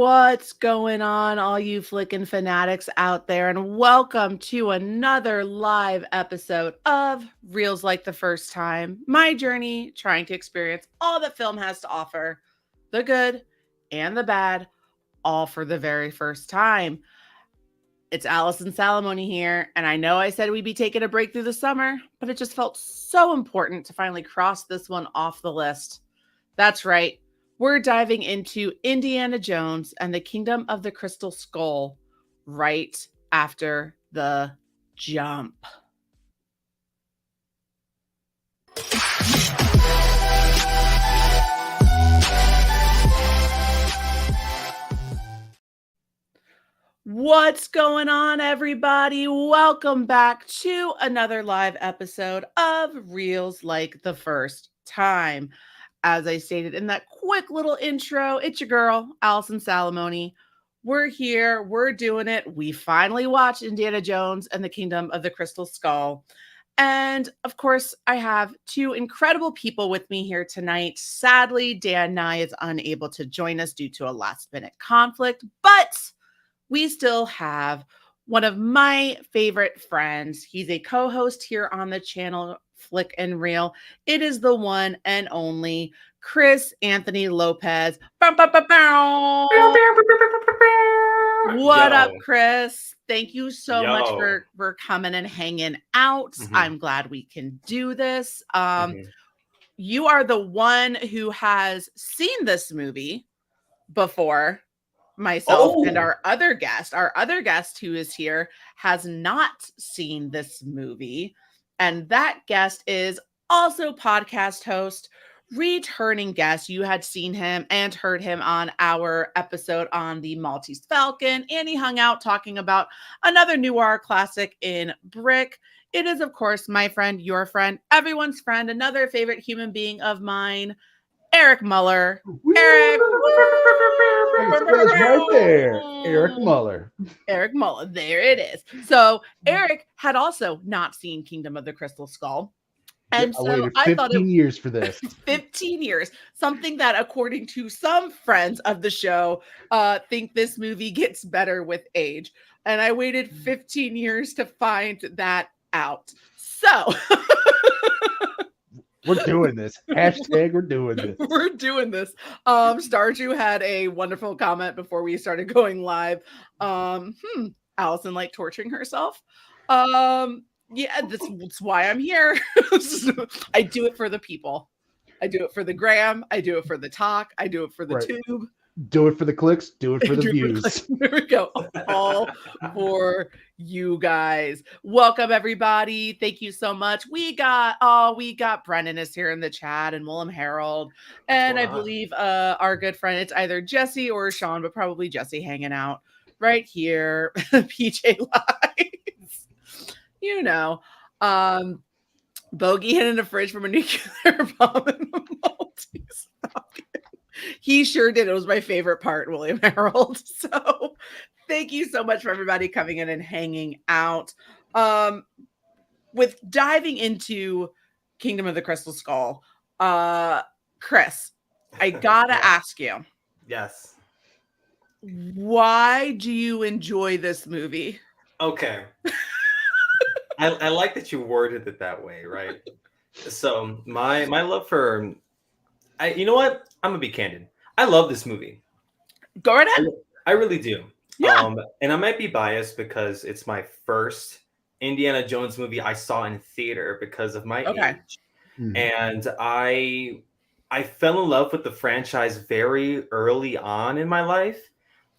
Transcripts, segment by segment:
What's going on, all you flickin' fanatics out there, and welcome to another live episode of Reels Like the First Time, my journey trying to experience all that film has to offer, the good and the bad, all for the very first time. It's Allison Salamoni here, and I know I said we'd be taking a break through the summer, but it just felt so important to finally cross this one off the list. That's right. We're diving into Indiana Jones and the Kingdom of the Crystal Skull right after the jump. What's going on, everybody? Welcome back to another live episode of Reels Like the First Time. As I stated in that quick little intro, it's your girl, Allison Salamoni. We're here. We're doing it. We finally watched Indiana Jones and the Kingdom of the Crystal Skull. And of course, I have two incredible people with me here tonight. Sadly, Dan Nye is unable to join us due to a last-minute conflict, but we still have one of my favorite friends. He's a co-host here on the channel, Flick and Reel. It is the one and only Chris Anthony Lopez. What up, Chris? Thank you so much for coming and hanging out. I'm glad we can do this. You are the one who has seen this movie before. Myself and our other guest who is here has not seen this movie. And that guest is also podcast host, returning guest. You had seen him and heard him on our episode on the Maltese Falcon, and he hung out talking about another noir classic in Brick. It is, of course, my friend, your friend, everyone's friend, another favorite human being of mine, Eric Muller. Eric. Right there. Eric Muller. Eric Muller. There it is. So Eric had also not seen Kingdom of the Crystal Skull. And I waited 15 years for this. 15 years. Something that, according to some friends of the show, think this movie gets better with age. And I waited 15 years to find that out. So... We're doing this. Hashtag we're doing this. We're doing this. Starju had a wonderful comment before we started going live. Allison like torturing herself. Yeah, that's why I'm here. I do it for the people. I do it for the gram. I do it for the talk. I do it for the tube. Do it for the clicks. Do it for the views. There we go. All for you guys. Welcome, everybody. Thank you so much. We got Brennan is here in the chat and Willem Harold. And I believe our good friend, it's either Jesse or Sean, but probably Jesse hanging out right here. PJ Lights. You know. Bogey hid in the fridge from a nuclear bomb in the Maltese Falcon. He sure did. It was my favorite part, William Harold. So thank you so much for everybody coming in and hanging out. With diving into Kingdom of the Crystal Skull, Chris, I gotta ask you. Yes. Why do you enjoy this movie? Okay. I like that you worded it that way, right? So my love for... you know what? I'm gonna be candid. I love this movie. Go right ahead. I really do. Yeah. And I might be biased because it's my first Indiana Jones movie I saw in theater because of my age. And I fell in love with the franchise very early on in my life.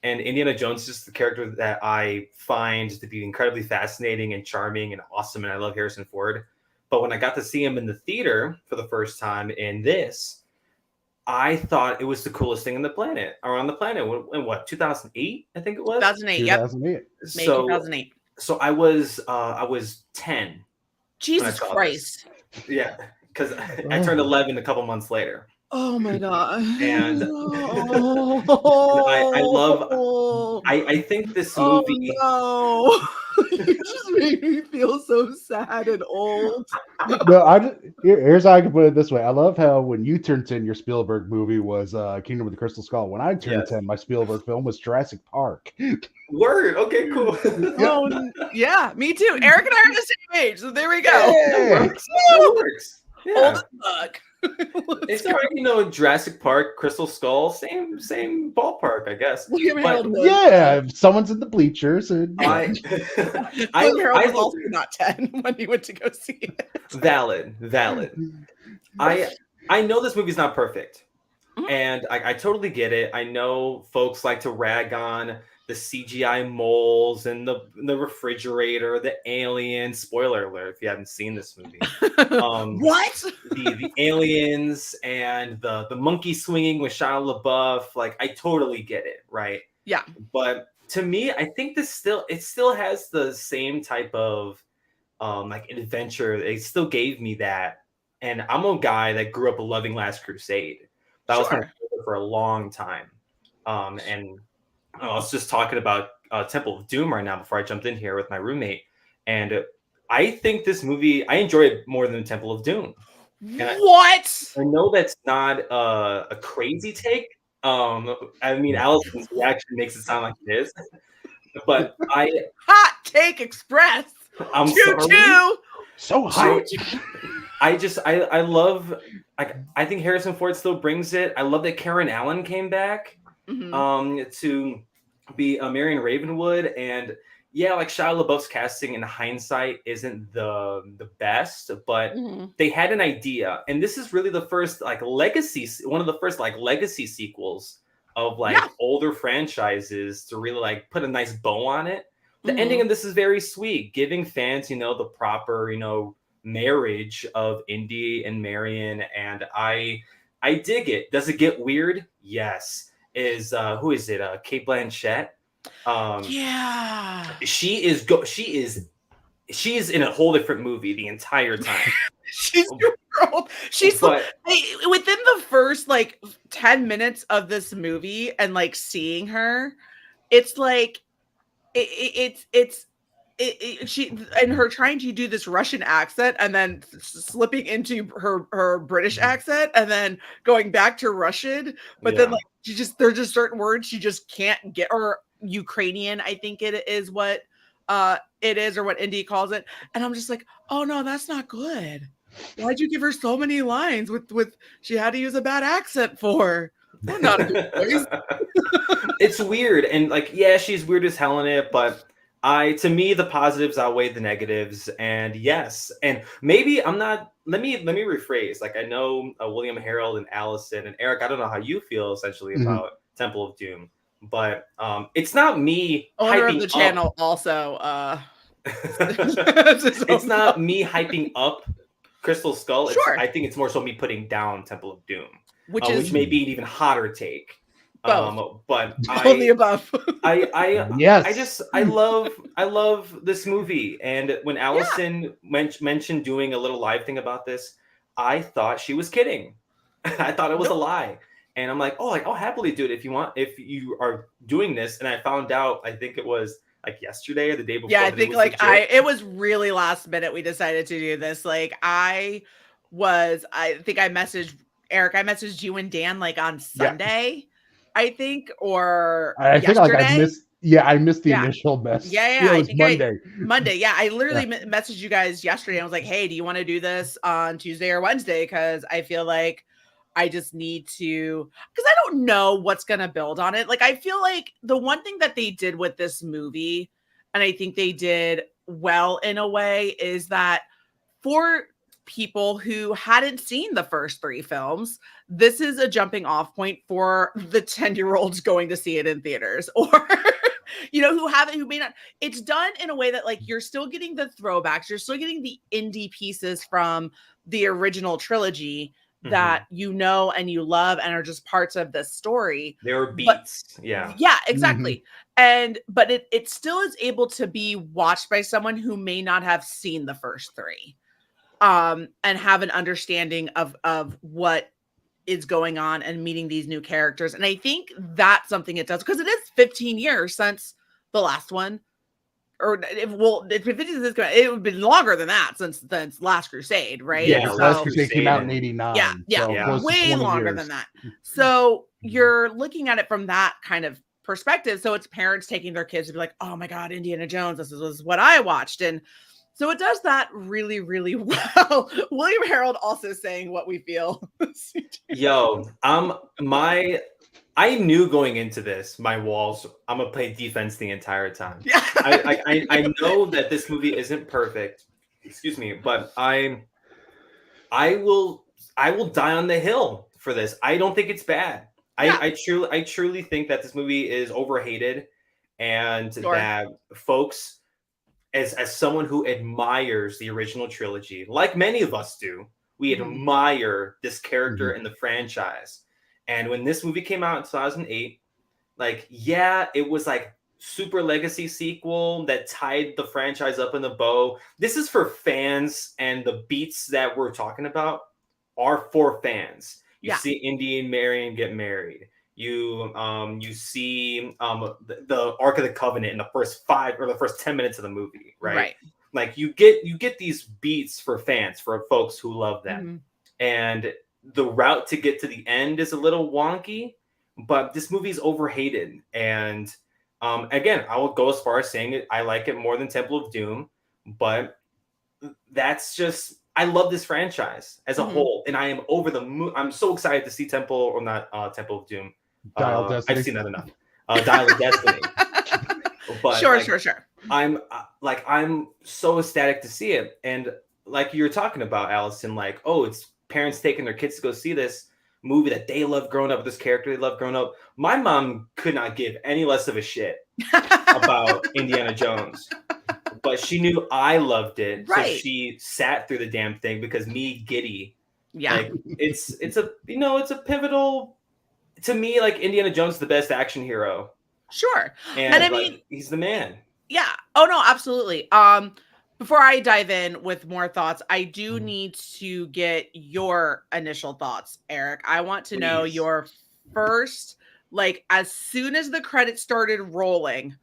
And Indiana Jones is just the character that I find to be incredibly fascinating and charming and awesome. And I love Harrison Ford. But when I got to see him in the theater for the first time in this, I thought it was the coolest thing on the planet. In what, 2008? I think it was 2008. 2008. Yep. May 2008. So I was 10. Jesus Christ. Yeah, because I turned 11 a couple months later. Oh my god! And I think this movie. Oh no! You just made me feel so sad and old. No, here's how I can put it this way. I love how when you turned 10, your Spielberg movie was Kingdom of the Crystal Skull. When I turned 10, my Spielberg film was Jurassic Park. Word. Okay, cool. Oh, yeah, me too. Eric and I are the same age, so there we go. That works. Yeah. Old as fuck. It's kind of, Jurassic Park, Crystal Skull, same ballpark, I guess. Yeah, someone's in the bleachers. And, I was also not 10 when he went to go see it. Valid. I know this movie's not perfect, and I totally get it. I know folks like to rag on the CGI moles and the refrigerator, the aliens. Spoiler alert if you haven't seen this movie. What? the aliens and the monkey swinging with Shia LaBeouf. Like, I totally get it, right? Yeah. But to me, I think it still has the same type of like adventure. It still gave me that. And I'm a guy that grew up loving Last Crusade. That was my favorite for a long time. And I was just talking about Temple of Doom right now before I jumped in here with my roommate. And I think this movie, I enjoy it more than Temple of Doom. What? I know that's not a crazy take. I mean, Allison's reaction makes it sound like it is. But Hot Take Express. I'm sorry. So hot. I love, I think Harrison Ford still brings it. I love that Karen Allen came back to be Marion Ravenwood. And yeah, like Shia LaBeouf's casting in hindsight isn't the best, but they had an idea. And this is really the first one of the first legacy sequels of older franchises to really put a nice bow on it. The ending of this is very sweet, giving fans, the proper, marriage of Indy and Marion. And I dig it. Does it get weird? Yes. Who is it? Cate Blanchett. Yeah. She is in a whole different movie the entire time. She's within the first 10 minutes of this movie and seeing her, it's she and her trying to do this Russian accent and then slipping into her British accent and then going back to Russian, but then there's just certain words she just can't get, or Ukrainian, I think it is what it is, or what Indy calls it. And I'm just like, oh no, that's not good. Why'd you give her so many lines with she had to use a bad accent for? Not a good voice. It's weird. And she's weird as hell in it, but to me, the positives outweigh the negatives. And yes, and maybe I'm not, let me rephrase. I know William, Harold, and Allison, and Eric, I don't know how you feel essentially about Temple of Doom, but it's not me owner hyping of the channel up. Also it's not me hyping up Crystal Skull. I think it's more so me putting down Temple of Doom, which may be an even hotter take. Both. But all the above. I love this movie. And when Allison mentioned doing a little live thing about this, I thought she was kidding. I thought it was a lie. And I'm like, I'll happily do it if you are doing this. And I found out, I think it was yesterday or the day before. Yeah, I think it was really last minute we decided to do this. I think I messaged Eric, I messaged you and Dan on Sunday. I think, or I think yesterday. I missed the initial message. Yeah, it was Monday. Monday. Yeah, I literally messaged you guys yesterday. I was like, hey, do you want to do this on Tuesday or Wednesday? Because I feel like I just need to, because I don't know what's going to build on it. I feel like the one thing that they did with this movie, and I think they did well in a way, is that for people who hadn't seen the first 3 films, this is a jumping off point for the 10-year-olds going to see it in theaters, or who may not. It's done in a way that you're still getting the throwbacks, you're still getting the indie pieces from the original trilogy that and you love and are just parts of the story. There are beats. Yeah, exactly. But it still is able to be watched by someone who may not have seen the first 3. And have an understanding of what is going on and meeting these new characters. And I think that's something it does, because it is 15 years since the last one. Or it would have been longer than that since Last Crusade, right? Yeah, so, Last Crusade came out in 89. Yeah, way longer than that. So you're looking at it from that kind of perspective. So it's parents taking their kids to be like, oh my God, Indiana Jones, this was what I watched. And so it does that really, really well. William Harold also saying what we feel. Yo, I knew going into this, my walls, I'm gonna play defense the entire time. Yeah. I know that this movie isn't perfect, excuse me, but I will die on the hill for this. I don't think it's bad. Yeah. I truly think that this movie is overhated, and that folks, as someone who admires the original trilogy, like many of us do, we admire this character in the franchise. And when this movie came out in 2008, like, yeah, it was like super legacy sequel that tied the franchise up in the bow. This is for fans, and the beats that we're talking about are for fans. You see Indy and Marion get married. You see the Ark of the Covenant in the first 5 or the first 10 minutes of the movie, right? Like you get these beats for fans, for folks who love them. And the route to get to the end is a little wonky, but this movie is overhated. And again, I will go as far as saying it, I like it more than Temple of Doom, but that's just, I love this franchise as a whole, and I am over the moon. I'm so excited to see Temple of Doom. Dial of Destiny. I've seen that enough. Dial of Destiny. But sure. I'm so ecstatic to see it. And like you were talking about, Allison, like, oh, it's parents taking their kids to go see this movie that they love growing up, this character they love growing up. My mom could not give any less of a shit about Indiana Jones, but she knew I loved it, so she sat through the damn thing because me, giddy. Yeah, like, it's a pivotal to me. Like, Indiana Jones is the best action hero. Sure, and I mean, he's the man. Yeah. Oh no, absolutely. Before I dive in with more thoughts, I do need to get your initial thoughts, Eric. I want to know your first, like, as soon as the credits started rolling,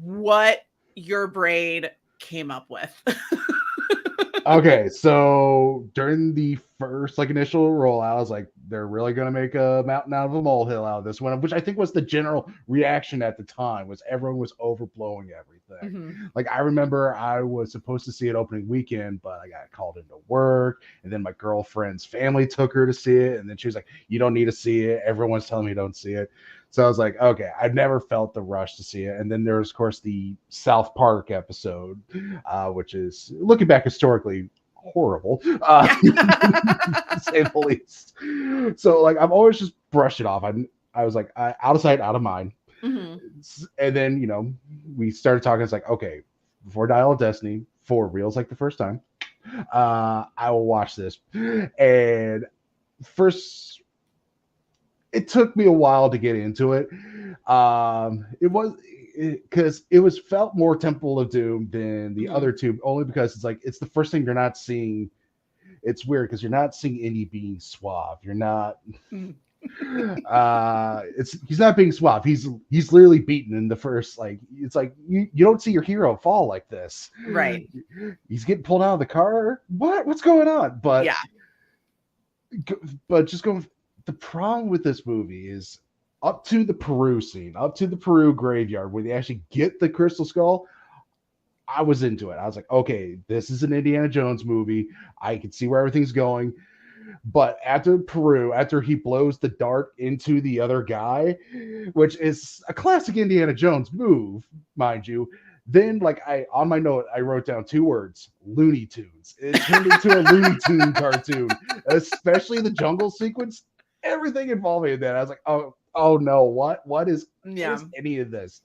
what your brain came up with. Okay, so during the first initial rollout, I was like, they're really going to make a mountain out of a molehill out of this one, which I think was the general reaction at the time, was everyone was overblowing everything. Like, I remember I was supposed to see it opening weekend, but I got called into work, and then my girlfriend's family took her to see it, and then she was like, you don't need to see it. Everyone's telling me don't see it. So I was like, okay, I've never felt the rush to see it. And then there was, of course, the South Park episode, which is, looking back historically, horrible, to say the least. So, like, I've always just brushed it off. I was like, out of sight, out of mind. And then, we started talking. It's like, okay, before Dial of Destiny, for reals, like the first time, I will watch this. And first, it took me a while to get into it. Because it was felt more Temple of Doom than the other two, only because it's like, it's the first thing you're not seeing. It's weird because you're not seeing Indy being suave. You're not. He's not being suave. He's literally beaten in the first. Like, it's like you don't see your hero fall like this. Right. He's getting pulled out of the car. What's going on? But just going. The problem with this movie is up to the Peru scene, up to the Peru graveyard where they actually get the crystal skull. I was into it. I was like, okay, this is an Indiana Jones movie. I can see where everything's going. But after Peru, after he blows the dart into the other guy, which is a classic Indiana Jones move, mind you, then, like, on my note, I wrote down 2 words: Looney Tunes. It turned into a Looney Tune cartoon, especially the jungle sequence. Everything involving that, I was like, oh no, what is any of this?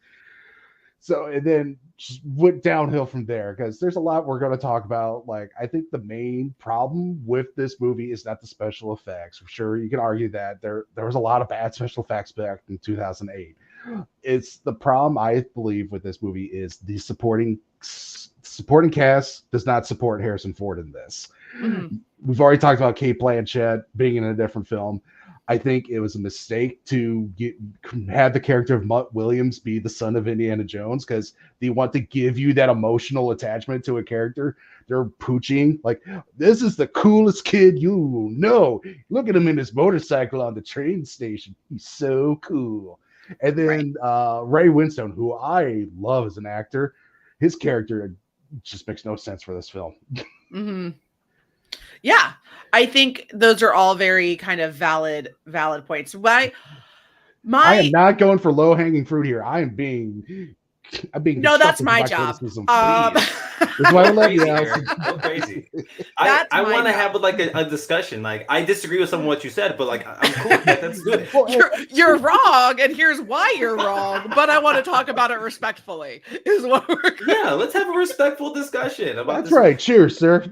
So, and then just went downhill from there, because there's a lot we're going to talk about. Like, I think the main problem with this movie is not the special effects. Sure, you can argue that there was a lot of bad special effects back in 2008. It's the problem, I believe, with this movie is the supporting cast does not support Harrison Ford in this. We've already talked about Cate Blanchett being in a different film. I think it was a mistake to have the character of Mutt Williams be the son of Indiana Jones, because they want to give you that emotional attachment to a character. They're pooching like, this is the coolest kid you know. Look at him in his motorcycle on the train station. He's so cool. And then Ray Winstone, who I love as an actor, his character just makes no sense for this film. Mm-hmm. Yeah, I think those are all very kind of valid points. I am not going for low hanging fruit here. I'm being no, that's my job. That's why I love you. Go crazy. I want to have like a discussion. Like, I disagree with some of what you said, but like, I'm cool with that. That's good. You're wrong, and here's why you're wrong. But I want to talk about it respectfully. Is what we're yeah. Let's have a respectful discussion about. That's right. Cheers, sir.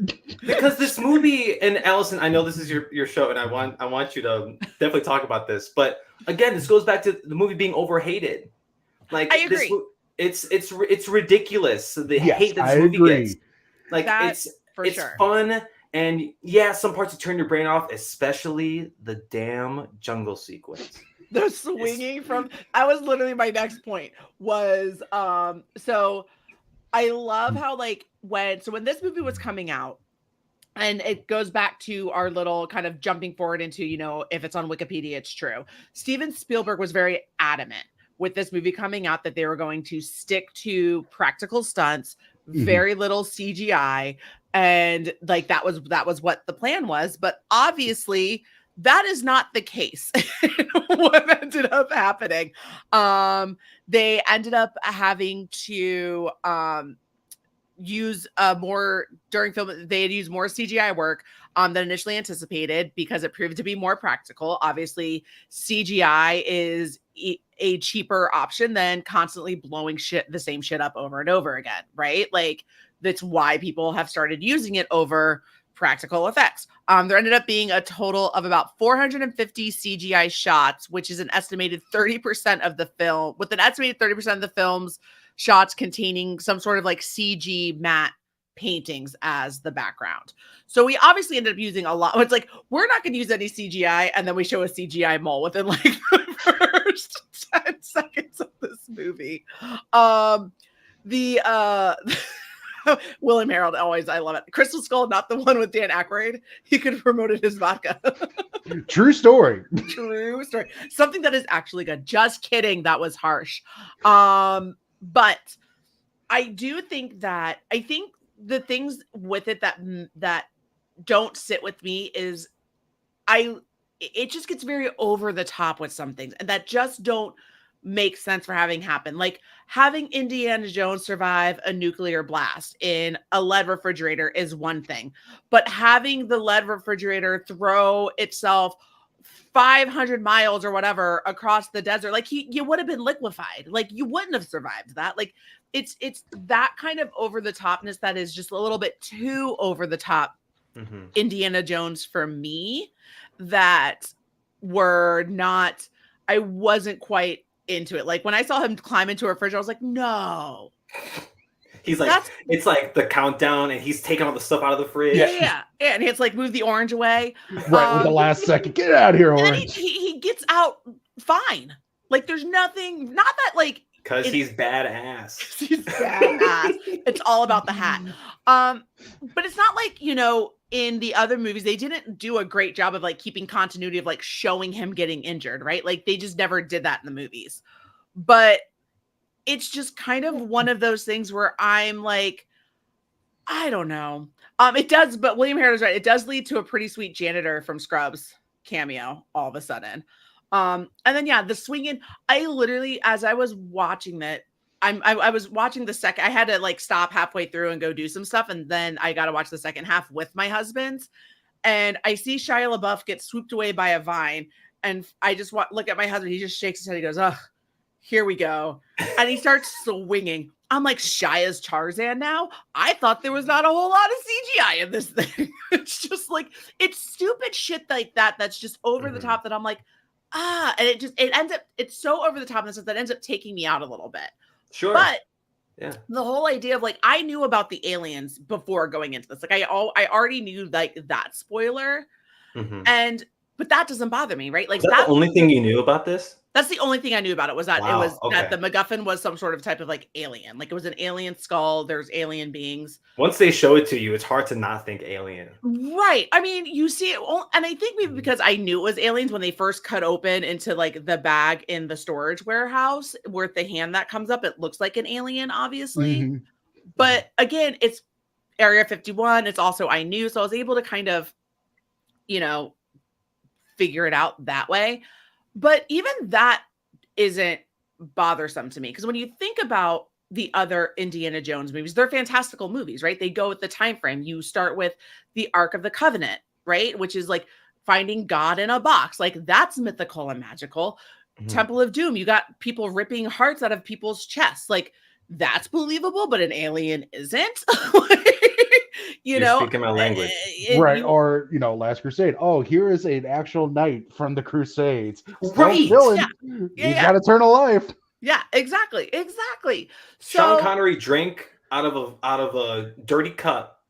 Because this movie, and Allison, I know this is your show, and I want you to definitely talk about this. But again, this goes back to the movie being overhated. Like, I agree. It's ridiculous. The hate that this movie gets. Like, it's sure. Fun, and yeah, some parts you turn your brain off, especially the damn jungle sequence. The swinging that was literally my next point was so I love how like when this movie was coming out, and it goes back to our little kind of jumping forward into, you know, if it's on Wikipedia, it's true. Steven Spielberg was very adamant with this movie coming out that they were going to stick to practical stunts, very little CGI, and like that was what the plan was. But obviously that is not the case. What ended up happening, they ended up having to use more during film. They had used more CGI work than initially anticipated because it proved to be more practical. Obviously, CGI is a cheaper option than constantly blowing the same shit up over and over again, right? Like, that's why people have started using it over practical effects. There ended up being a total of about 450 CGI shots, which is an estimated 30% of the film, with an estimated 30% of the film's shots containing some sort of like CG matte paintings as the background. So we obviously ended up using a lot. It's like, we're not going to use any CGI, and then we show a CGI mole within like the first 10 seconds of this movie. William Harold, always, I love it. Crystal Skull, not the one with Dan Aykroyd. He could have promoted his vodka. True story. True story. Something that is actually good. Just kidding. That was harsh. But I do think that the things with it that don't sit with me is it just gets very over the top with some things, and that just don't make sense for having happen. Like, having Indiana Jones survive a nuclear blast in a lead refrigerator is one thing, but having the lead refrigerator throw itself 500 miles or whatever across the desert, like you would have been liquefied. Like, you wouldn't have survived that. Like, it's that kind of over the topness that is just a little bit too over the top. Indiana Jones for me, that I wasn't quite into it. Like, when I saw him climb into a fridge, I was like, no. He's like, it's like the countdown, and he's taking all the stuff out of the fridge. Yeah. And it's like, move the orange away. Right, with the last second. Get out of here, orange. He gets out fine. Like, there's nothing, not that like, because he's badass. He's badass. It's all about the hat. But it's not like, you know, in the other movies, they didn't do a great job of like keeping continuity of like showing him getting injured, right? Like, they just never did that in the movies. But it's just kind of one of those things where I'm like, I don't know. It does, but William Harold is right. It does lead to a pretty sweet janitor from Scrubs cameo all of a sudden. And then, yeah, the swinging, I literally, as I was watching that, I was watching the second, I had to like stop halfway through and go do some stuff. And then I got to watch the second half with my husband, and I see Shia LaBeouf get swooped away by a vine. And I just look at my husband. He just shakes his head. He goes, "Oh, here we go." And he starts swinging. I'm like, Shia's Tarzan now? I thought there was not a whole lot of CGI in this thing. It's just like, it's stupid shit like that. That's just over the top that I'm like, and it ends up, it's so over the top in the sense that ends up taking me out a little bit. Sure. But yeah, the whole idea of like, I knew about the aliens before going into this. Like, I already knew like that spoiler. And But that doesn't bother me, right? Like that's the only thing you knew about this. That's the only thing I knew about it was that that the MacGuffin was some sort of type of like alien. Like it was an alien skull. There's alien beings. Once they show it to you, it's hard to not think alien. Right. I mean, you see it, and I think maybe because I knew it was aliens when they first cut open into like the bag in the storage warehouse where the hand that comes up, it looks like an alien, obviously. Mm-hmm. But again, it's Area 51. It's also I knew, so I was able to kind of, figure it out that way. But even that isn't bothersome to me because when you think about the other Indiana Jones movies, they're fantastical movies, right? They go with the time frame. You start with the Ark of the Covenant, right? Which is like finding God in a box. Like that's mythical and magical. Mm-hmm. Temple of Doom, you got people ripping hearts out of people's chests. Like that's believable, but an alien isn't. You're speaking my language. Right. Or, Last Crusade. Oh, here is an actual knight from the Crusades. Right. Villain. He's got eternal life. Yeah, exactly. So, Sean Connery drank out of a dirty cup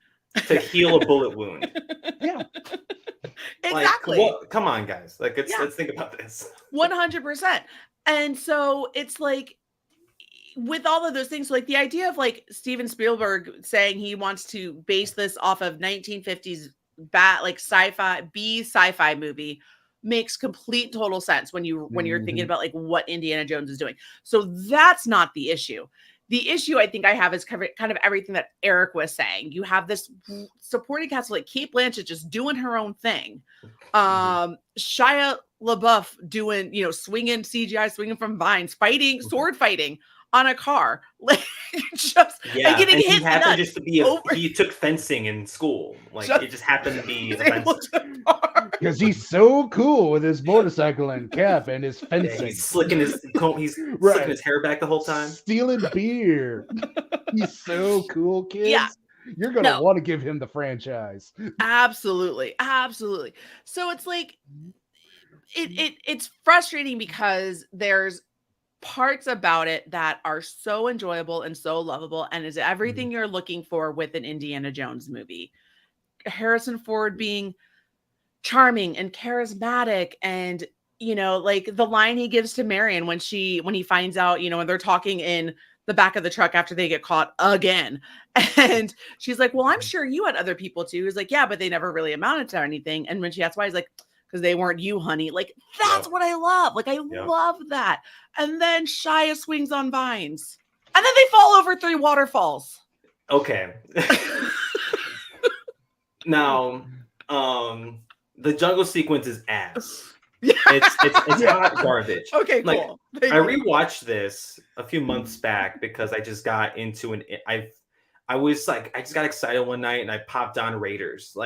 to heal a bullet wound. Yeah. Exactly. Like, come on, guys. Like let's think about this. 100%. And so it's like with all of those things, like the idea of like Steven Spielberg saying he wants to base this off of 1950s sci-fi movie makes complete total sense when you're thinking about like what Indiana Jones is doing. So that's not the issue. The issue I think I have is kind of everything that Eric was saying. You have this supporting cast like Cate Blanchett just doing her own thing. Shia LaBeouf doing, swinging CGI, swinging from vines, sword fighting on a car, like just and getting hit. He happened just to be he took fencing in school. Like it just happened to be because he's so cool with his motorcycle and cap and his fencing. Yeah, he's slicking his slicking his hair back the whole time, stealing beer. He's so cool, kids. Yeah. You're gonna want to give him the franchise. Absolutely. So it's like it's frustrating because there's parts about it that are so enjoyable and so lovable and is everything you're looking for with an Indiana Jones movie. Harrison Ford being charming and charismatic and like the line he gives to Marion when he finds out, when they're talking in the back of the truck after they get caught again. And she's like, well, I'm sure you had other people too. He's like, yeah, but they never really amounted to anything. And when she asks why, he's like, because they weren't you, honey. Like, that's what I love. Like, I love that. And then Shia swings on vines. And then they fall over 3 waterfalls. Okay. Now, the jungle sequence is ass. It's hot garbage. Okay, cool. I rewatched this a few months back because I just got into I just got excited one night and I popped on Raiders,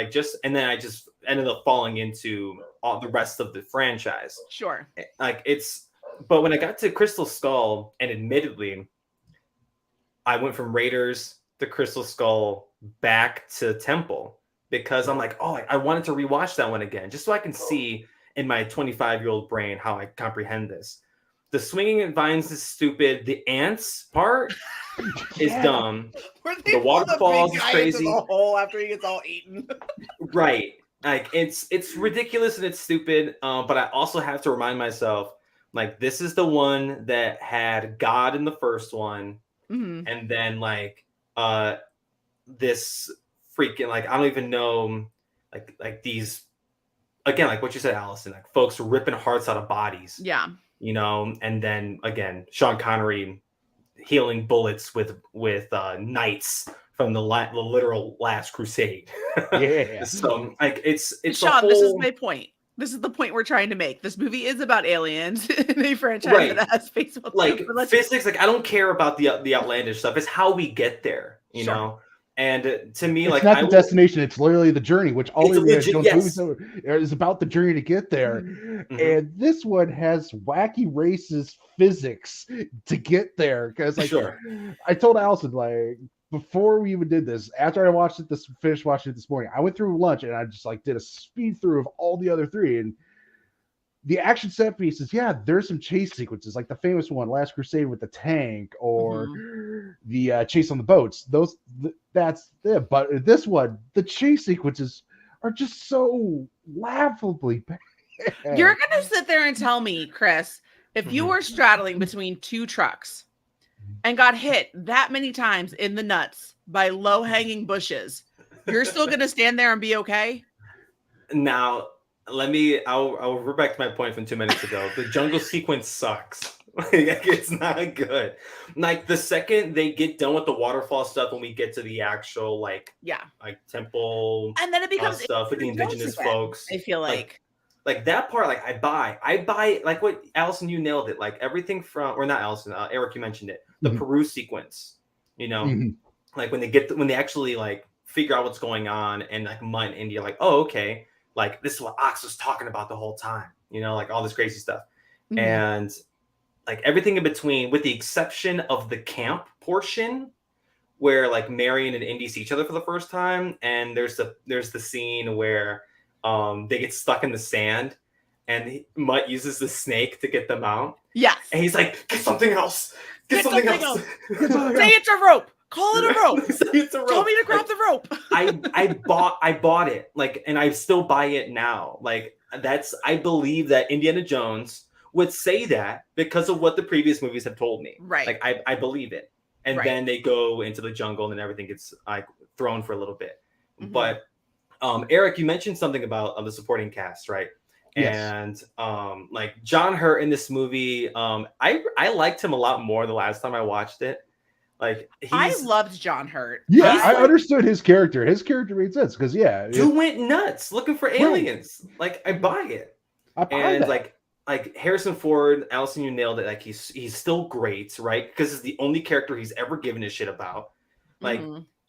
and then I just ended up falling into all the rest of the franchise. Sure. But when I got to Crystal Skull, and admittedly, I went from Raiders to Crystal Skull back to Temple because I'm like, oh, I wanted to rewatch that one again just so I can see in my 25-year-old brain how I comprehend this. The swinging in vines is stupid. The ants part is dumb. The waterfalls is crazy. The hole after he gets all eaten. Right. Like it's ridiculous and it's stupid. But I also have to remind myself, like, this is the one that had God in the first one. Mm-hmm. And then this freaking, I don't even know, like these, again, like what you said, Allison, like folks ripping hearts out of bodies. Yeah. And then again, Sean Connery healing bullets with knights from the literal Last Crusade. Yeah. So it's Sean, this is my point. This is the point we're trying to make. This movie is about aliens in a franchise that has Facebook. Physics. I don't care about the outlandish stuff. It's how we get there. You know. And to me, it's not the destination; it's literally the journey, which all Indiana Jones movies is about the journey to get there. Mm-hmm. And this one has wacky racist physics to get there. Because, I told Allison, before we even did this, after I finished watching it this morning, I went through lunch and I just did a speed through of all the other 3. And the action set pieces, there's some chase sequences, like the famous one, Last Crusade with the tank, or the chase on the boats. That's it. But this one, the chase sequences are just so laughably bad. You're going to sit there and tell me, Chris, if you were straddling between two trucks and got hit that many times in the nuts by low-hanging bushes, you're still going to stand there and be okay? Now, I'll revert back to my point from 2 minutes ago. The jungle sequence sucks. It's not good. Like the second they get done with the waterfall stuff, when we get to the actual like temple and then it becomes stuff with the indigenous folks, I feel like that part, like I buy like what Allison, you nailed it. Like everything from, or not Allison, Eric, you mentioned it, the Peru sequence. You know, like when they actually like figure out what's going on, and like Mutt and India, like, oh, okay, like this is what Ox was talking about the whole time. You know, like all this crazy stuff, and like everything in between, with the exception of the camp portion where like Marion and Indy see each other for the first time, and there's the scene where they get stuck in the sand, and Mutt uses the snake to get them out. Yes, and he's like, "Get something else. Get something else. Say it's a rope. Call it a rope. It's a rope. Tell me to grab the rope." I bought it, like, and I still buy it now. Like I believe that Indiana Jones would say that because of what the previous movies have told me. Right. Like I believe it. And then they go into the jungle and everything gets like thrown for a little bit. But Eric, you mentioned something about the supporting cast, right? Yes. And like John Hurt in this movie, I liked him a lot more the last time I watched it. Like I loved John Hurt. Yeah, I understood his character. His character made sense because dude went nuts looking for aliens. Right. Like I buy it. And like Harrison Ford, Allison, you nailed it. Like he's still great, right? Because it's the only character he's ever given a shit about. Like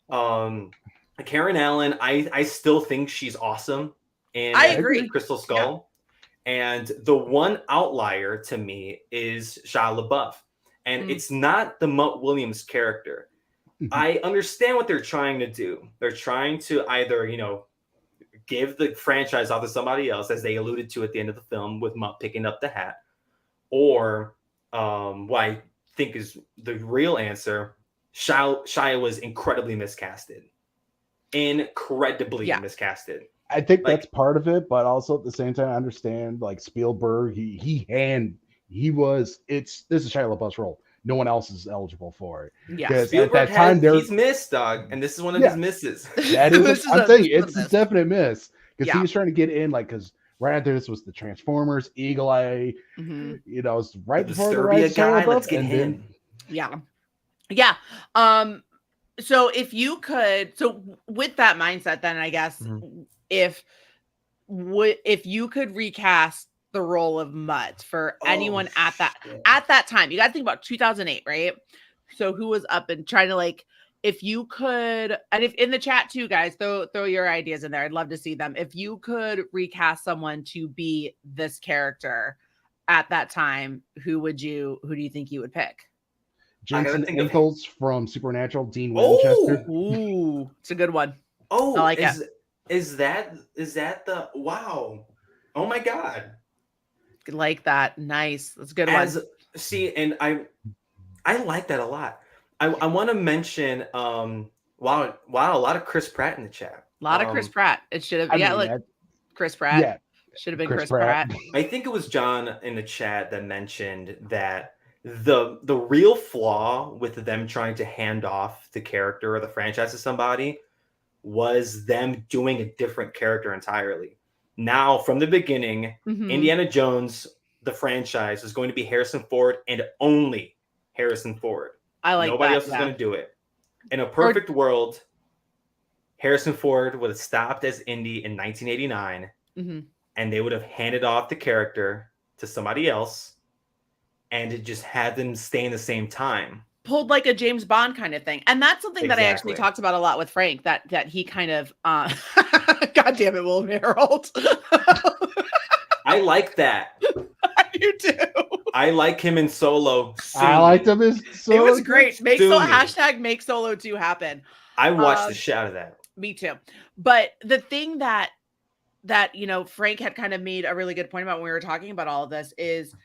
Karen Allen, I still think she's awesome. And I agree. Crystal Skull. Yeah. And the one outlier to me is Shia LaBeouf. And it's not the Mutt Williams character. I understand what they're trying to do. They're trying to either, you know, give the franchise off to somebody else, as they alluded to at the end of the film with Mutt picking up the hat, or what I think is the real answer, Shia was incredibly miscasted. Miscasted. I think that's part of it, but also at the same time, I understand like Spielberg, this is Shia LaBeouf's role. No one else is eligible for it. Yeah, Spielberg at that time he's missed, dog, and this is one of his misses. That is, I'm saying it's a definite miss because he was trying to get in, like, because right after this was the Transformers, Eagle Eye, you know, it's right before the Rise of Shia LaBeouf. Let's get him. Yeah. So if you could, with that mindset, then I guess if you could recast the role of Mutt for anyone at that time, you got to think about 2008, right? So who was up and trying to, like, if you could, and if in the chat too, guys, throw your ideas in there. I'd love to see them. If you could recast someone to be this character at that time, who do you think you would pick? Jensen Ackles from Supernatural, Dean Winchester. Ooh, it's a good one. Oh, I like it. Is that the wow? Oh my god. Like that. Nice. That's a good one. See, and I like that a lot. I want to mention wow, a lot of Chris Pratt in the chat. A lot of Chris Pratt. It should have Chris Pratt. Yeah. Should have been Chris Pratt. I think it was John in the chat that mentioned that the real flaw with them trying to hand off the character or the franchise to somebody was them doing a different character entirely. Now, from the beginning, Indiana Jones, the franchise, is going to be Harrison Ford and only Harrison Ford. I like Nobody else is going to do it. In a perfect world, Harrison Ford would have stopped as Indy in 1989, and they would have handed off the character to somebody else, and it just had them stay in the same time. Pulled like a James Bond kind of thing. And that's something that I actually talked about a lot with Frank, that he kind of God damn it, Will Harold. I like that. You do. I like him in Solo. I liked him in Solo. It was great. Make Solo 2 happen. I watched the shit out of that. Me too. But the thing that you know, Frank had kind of made a really good point about when we were talking about all of this is,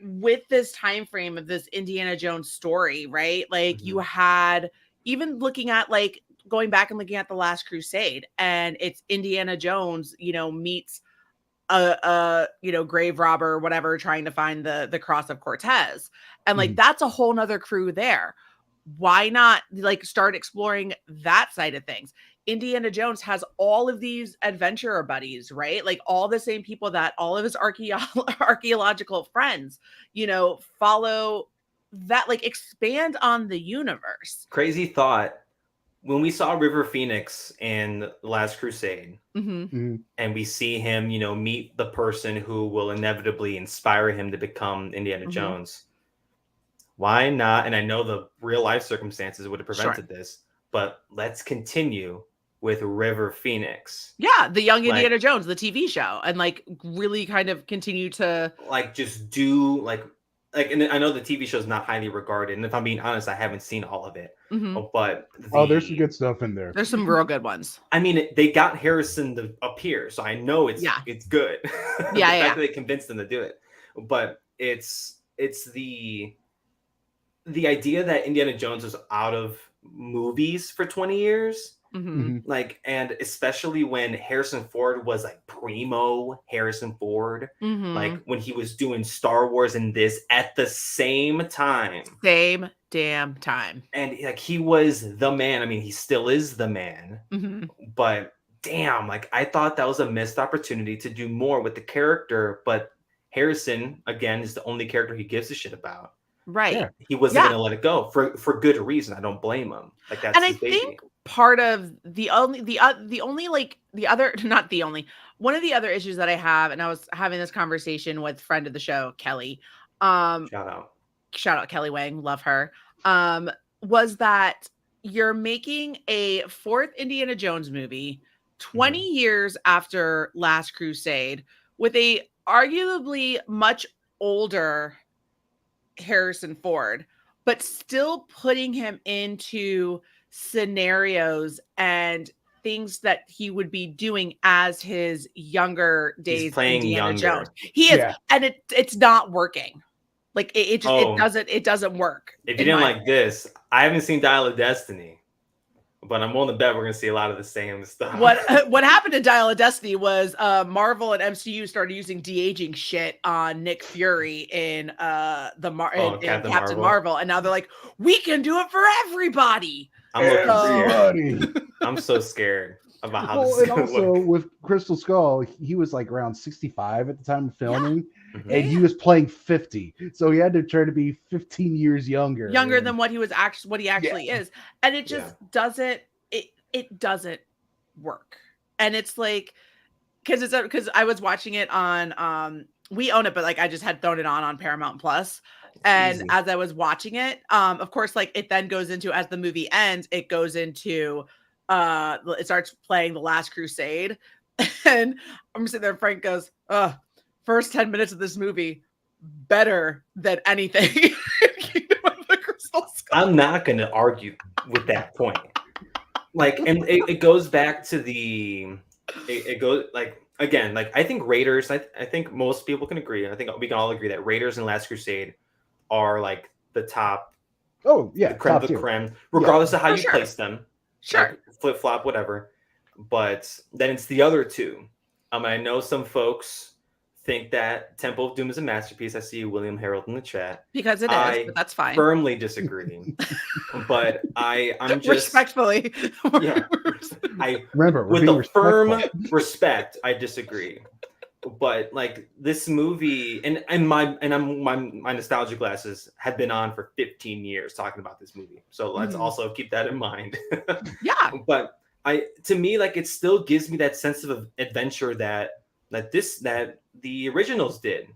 with this time frame of this Indiana Jones story, right? Like you had, even looking at, like, going back and looking at The Last Crusade, and it's Indiana Jones, you know, meets a grave robber or whatever trying to find the cross of Cortez. And like that's a whole nother crew there. Why not like start exploring that side of things? Indiana Jones has all of these adventurer buddies, right? Like all the same people that all of his archaeological friends, follow that, like expand on the universe. Crazy thought. When we saw River Phoenix in The Last Crusade, and we see him, meet the person who will inevitably inspire him to become Indiana Jones, why not? And I know the real life circumstances would have prevented this, but let's continue with River Phoenix. Yeah, the Young Indiana Jones, the TV show, and like really kind of continue to like just do like, and I know the TV show is not highly regarded, and if I'm being honest, I haven't seen all of it. But there's some good stuff in there. There's some real good ones. I mean, they got Harrison to appear, so I know it's good. The fact that they convinced him to do it, but it's the idea that Indiana Jones was out of movies for 20 years. Like, and especially when Harrison Ford was like primo Harrison Ford, like when he was doing Star Wars and this at the same damn time, and like he was the man. I mean, he still is the man, but damn, like I thought that was a missed opportunity to do more with the character. But Harrison, again, is the only character he gives a shit about. Right. Yeah. He wasn't going to let it go for good reason. I don't blame him. Like that's and his baby. Think part of one of the other issues that I have, and I was having this conversation with friend of the show, Kelly. Shout out Kelly Wang, love her. Was that you're making a fourth Indiana Jones movie 20 years after Last Crusade with a arguably much older Harrison Ford, but still putting him into scenarios and things that he would be doing as his younger days. He's playing Indiana younger. Jones. He is, and it's not working. Like it doesn't work. If you didn't like this, I haven't seen Dial of Destiny, but I'm willing to bet we're gonna see a lot of the same stuff. What happened to Dial of Destiny was Marvel and MCU started using de-aging shit on Nick Fury in Captain Marvel, and now they're like, we can do it for everybody. I'm so scared about how this is and also look. With Crystal Skull, he was like around 65 at the time of filming, and he was playing 50, so he had to try to be 15 years younger than what he actually is, and it just doesn't work. And it's like because I was watching it on we own it, but like I just had thrown it on Paramount Plus. And as I was watching it, of course, like it then goes into, as the movie ends, it goes into, it starts playing The Last Crusade. And I'm sitting there, Frank goes, first 10 minutes of this movie, better than anything. Kingdom of the Crystal Skull. I'm not going to argue with that point. Like, and it goes back to it goes like, again, like I think Raiders, I think most people can agree. I think we can all agree that Raiders and Last Crusade are like the top. Oh yeah, the creme de creme, regardless of how you place them. Sure, like, flip flop, whatever. But then it's the other two. I know some folks think that Temple of Doom is a masterpiece. I see William Harold in the chat because it is, but that's fine. Firmly disagree, but I'm just respectfully. Yeah, I remember with a firm respect. I disagree. But like this movie, and my nostalgia glasses have been on for 15 years talking about this movie. So let's also keep that in mind. Yeah. But to me, like it still gives me that sense of adventure that the originals did,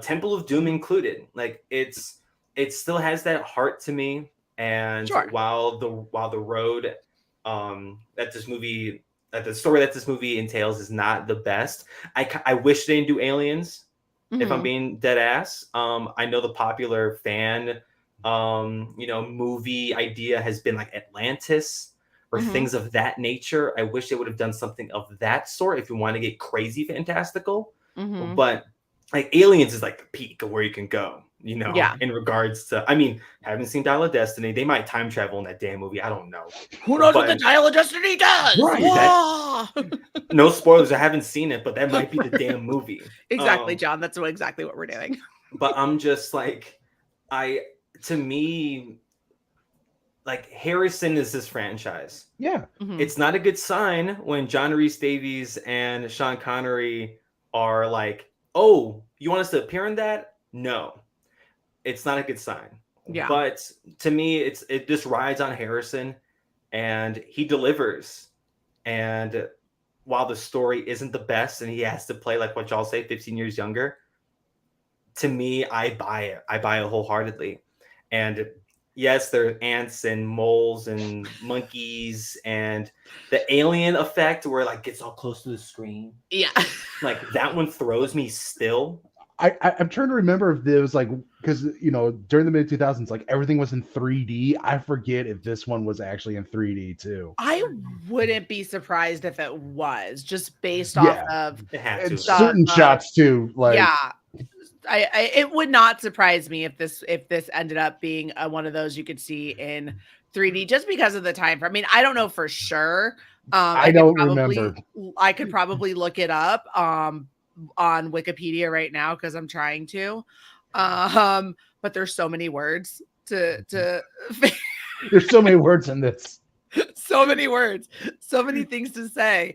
Temple of Doom included. Like it still has that heart to me. And while the road that the story that this movie entails is not the best. I wish they didn't do aliens, if I'm being dead ass. I know the popular fan, movie idea has been like Atlantis or things of that nature. I wish they would have done something of that sort if you want to get crazy fantastical. But like aliens is like the peak of where you can go. you know, Yeah. in regards to, I mean, haven't seen Dial of Destiny. They might time travel in that damn movie. I don't know. Who knows what the Dial of Destiny does? Right, no spoilers. I haven't seen it, but that might be the damn movie. Exactly, John. That's exactly what we're doing. But I'm just like, to me, like, Harrison is this franchise. Yeah. Mm-hmm. It's not a good sign when John Rhys Davies and Sean Connery are like, oh, you want us to appear in that? No. It's not a good sign. Yeah. But to me, it just rides on Harrison, and he delivers. And while the story isn't the best and he has to play, like what y'all say, 15 years younger, to me, I buy it. I buy it wholeheartedly. And yes, there are ants and moles and monkeys and the alien effect where like gets all close to the screen. Yeah. Like that one throws me still. I'm trying to remember if there was like, because, you know, during the mid 2000s, like everything was in 3D. I forget if this one was actually in 3D too. I wouldn't be surprised if it was, just based off of certain shots too. Like, yeah, it would not surprise me if this ended up being one of those you could see in 3D, just because of the time frame. I mean, I don't know for sure. I don't remember. I could probably look it up on Wikipedia right now because I'm trying to, but there's so many words to there's so many words in this, so many words, so many things to say.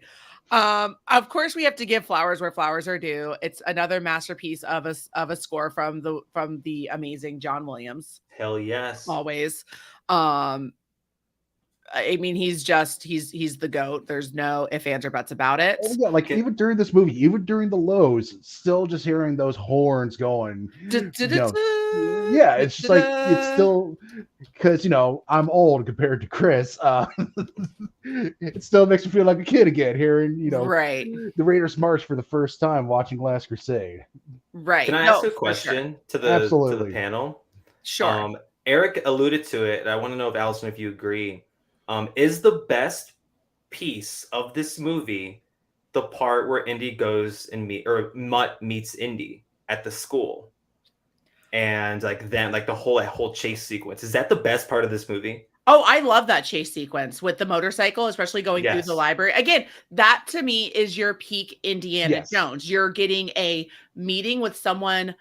Of course we have to give flowers where flowers are due. It's another masterpiece of a score from the amazing John Williams. Hell yes. Always. I mean, he's the GOAT. There's no ifs, ands, or buts about it. Oh, yeah, like even during this movie, even during the lows, still just hearing those horns going. Yeah, it's just like, it's still, because, you know, I'm old compared to Chris. It still makes me feel like a kid again, hearing, you know, right, the Raiders March for the first time watching Last Crusade. Right. Can I ask a question to the panel? Sure. Eric alluded to it. I want to know if Allison, if you agree. Is the best piece of this movie the part where Indy goes and Mutt meets Indy at the school, and like then like the whole chase sequence? Is that the best part of this movie? Oh, I love that chase sequence with the motorcycle, especially going through the library. Again, that to me is your peak Indiana Jones. You're getting a meeting with someone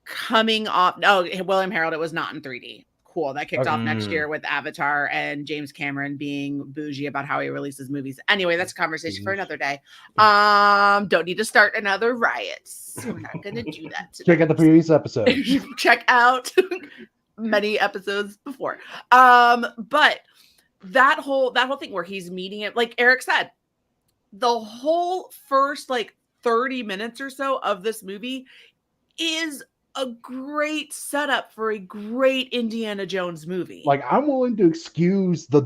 coming off. Oh, William Harold, it was not in 3D. Cool. That kicked off next year with Avatar and James Cameron being bougie about how he releases movies. Anyway, that's a conversation for another day. Don't need to start another riot. So we're not going to do that today. Check out the previous episode. Check out many episodes before. But that whole thing where he's meeting it, like Eric said, the whole first like 30 minutes or so of this movie is a great setup for a great Indiana Jones movie. Like, I'm willing to excuse the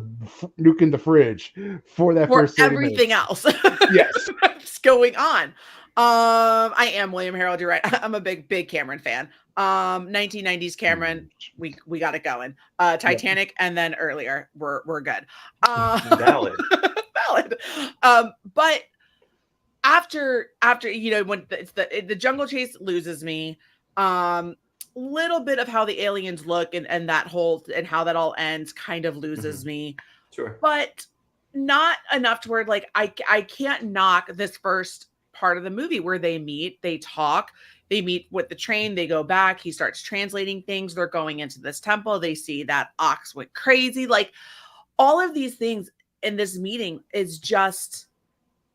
nuke in the fridge for that for first 30 everything minutes. else. Yes. What's going on? I am William Harold. You're right. I'm a big Cameron fan. 1990s Cameron, we got it going. Titanic, and then earlier, we're good. Valid. But after you know, when the jungle chase loses me, little bit of how the aliens look and that whole and how that all ends kind of loses me. Sure. But not enough to where like I can't knock this first part of the movie where they meet, they talk, they meet with the train, they go back, he starts translating things, they're going into this temple, they see that ox went crazy. Like all of these things in this meeting is just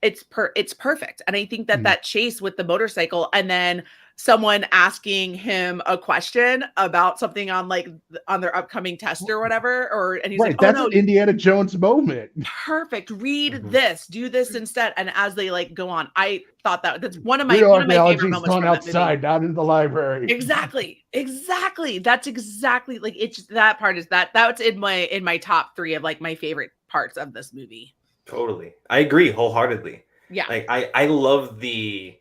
it's perfect. And I think that chase with the motorcycle and then someone asking him a question about something on their upcoming test or whatever, and he's like, that's an Indiana Jones moment. Perfect. Read this, do this instead. And as they like go on, I thought that's one of my favorite moments. Gone outside, not in the library. Exactly. That's exactly like it's that part is that's in my top 3 of like my favorite parts of this movie. Totally. I agree wholeheartedly. Yeah. Like I love the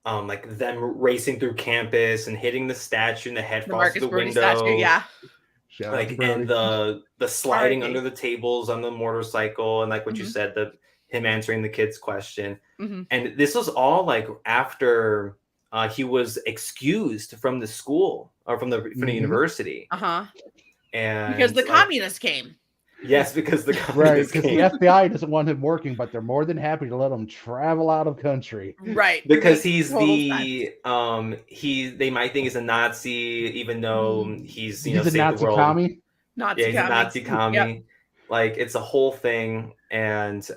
like them racing through campus and hitting the statue and the head falls through the window. Statue, yeah. Like and the sliding under the tables on the motorcycle and like what you said, him answering the kid's question. And this was all like after he was excused from the school or from the university. And because the communists came. Yes, because the communists because the FBI doesn't want him working, but they're more than happy to let him travel out of country. Right. Because he's they might think he's a Nazi, even though he's a Nazi commie. Nazi he's a Nazi commie. Yep. Like, it's a whole thing. And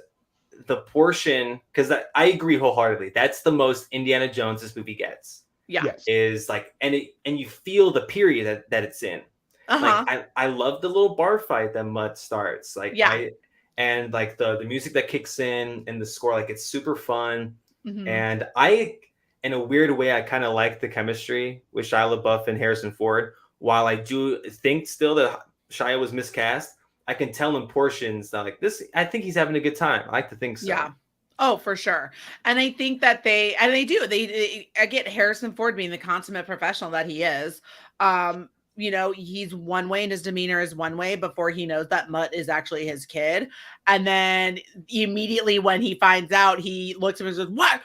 the portion, because I agree wholeheartedly, that's the most Indiana Jones this movie gets. Yeah. Is like, and you feel the period that it's in. Like, I love the little bar fight that Mutt starts. Like, and like the music that kicks in and the score, like, it's super fun. And I, in a weird way, I kind of like the chemistry with Shia LaBeouf and Harrison Ford. While I do think still that Shia was miscast, I can tell in portions that, like, this, I think he's having a good time. I like to think so. Yeah. Oh, for sure. And I think that they I get Harrison Ford being the consummate professional that he is. You know, he's one way and his demeanor is one way before he knows that Mutt is actually his kid. And then immediately when he finds out, he looks at him and says, "What?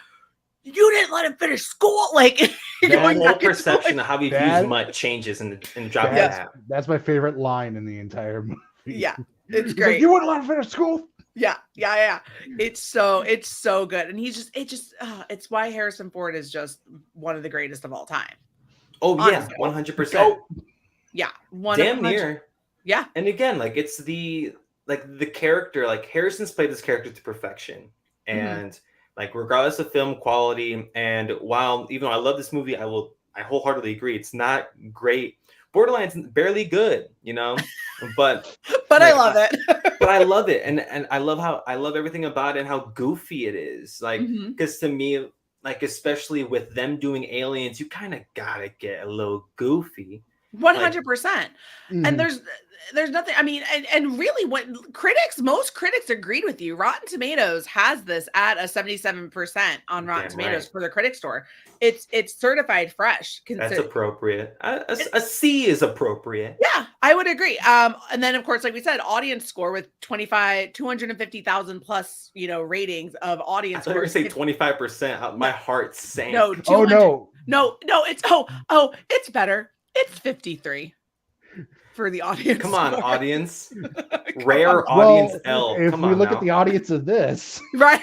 You didn't let him finish school?" Like, the whole perception of how he views Mutt changes in the drop. That's my favorite line in the entire movie. Yeah, it's great. Like, you wouldn't let him finish school? Yeah. It's so good. And it's why Harrison Ford is just one of the greatest of all time. Oh, honestly. Yeah, 100%. Yeah, damn near. Yeah. And again, like, it's the character, like, Harrison's played this character to perfection. And like, regardless of film quality, and while even though I love this movie, I wholeheartedly agree it's not great. Borderline's barely good, you know, but like, I love it. But I love it, and I love everything about it and how goofy it is. Like, because to me, like, especially with them doing aliens, you kind of gotta get a little goofy. 100%. And there's nothing, I mean, and really what most critics agreed with you. Rotten Tomatoes has this at a 77% on Rotten Tomatoes for the critic store. It's certified fresh. That's appropriate. A C is appropriate. Yeah, I would agree. And then of course, like we said, audience score with 250,000 plus, ratings of audience score. I was going to say 25%. My heart sank. No, no, it's better. It's 53 for the audience. Come on, audience. Rare audience L. If we look at the audience of this. Right.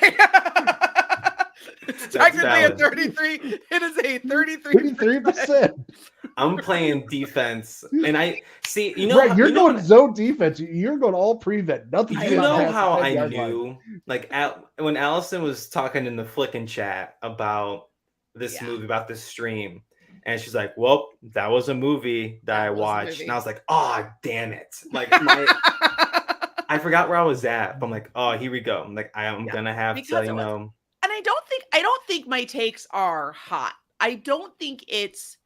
It's technically a 33. It is a 33%. I'm playing defense. And I see, you're going zone defense. You're going all prevent. Nothing. You know how I knew? Like, when Allison was talking in the Flickin' chat about this movie, about this stream. And she's like, "Well, that was a movie that I watched." And I was like, "Oh, damn it." Like, I forgot where I was at. But I'm like, "Oh, here we go." I'm like, I'm going to have to, And I don't think my takes are hot. I don't think it's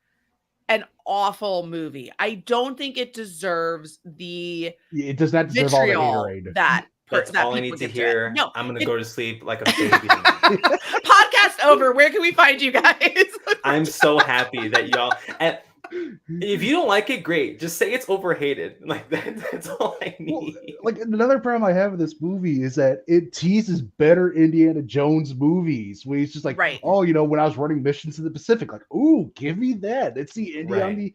an awful movie. I don't think it deserves it does not deserve all the haterade. That's all I need to hear. No, I'm going to go to sleep like a baby. Podcast over. Where can we find you guys? I'm so happy that y'all. If you don't like it, great. Just say it's overhated. Like, that's all I need. Well, like, another problem I have with this movie is that it teases better Indiana Jones movies. Where it's just like, oh, when I was running missions in the Pacific, like, ooh, give me that. It's the Indy,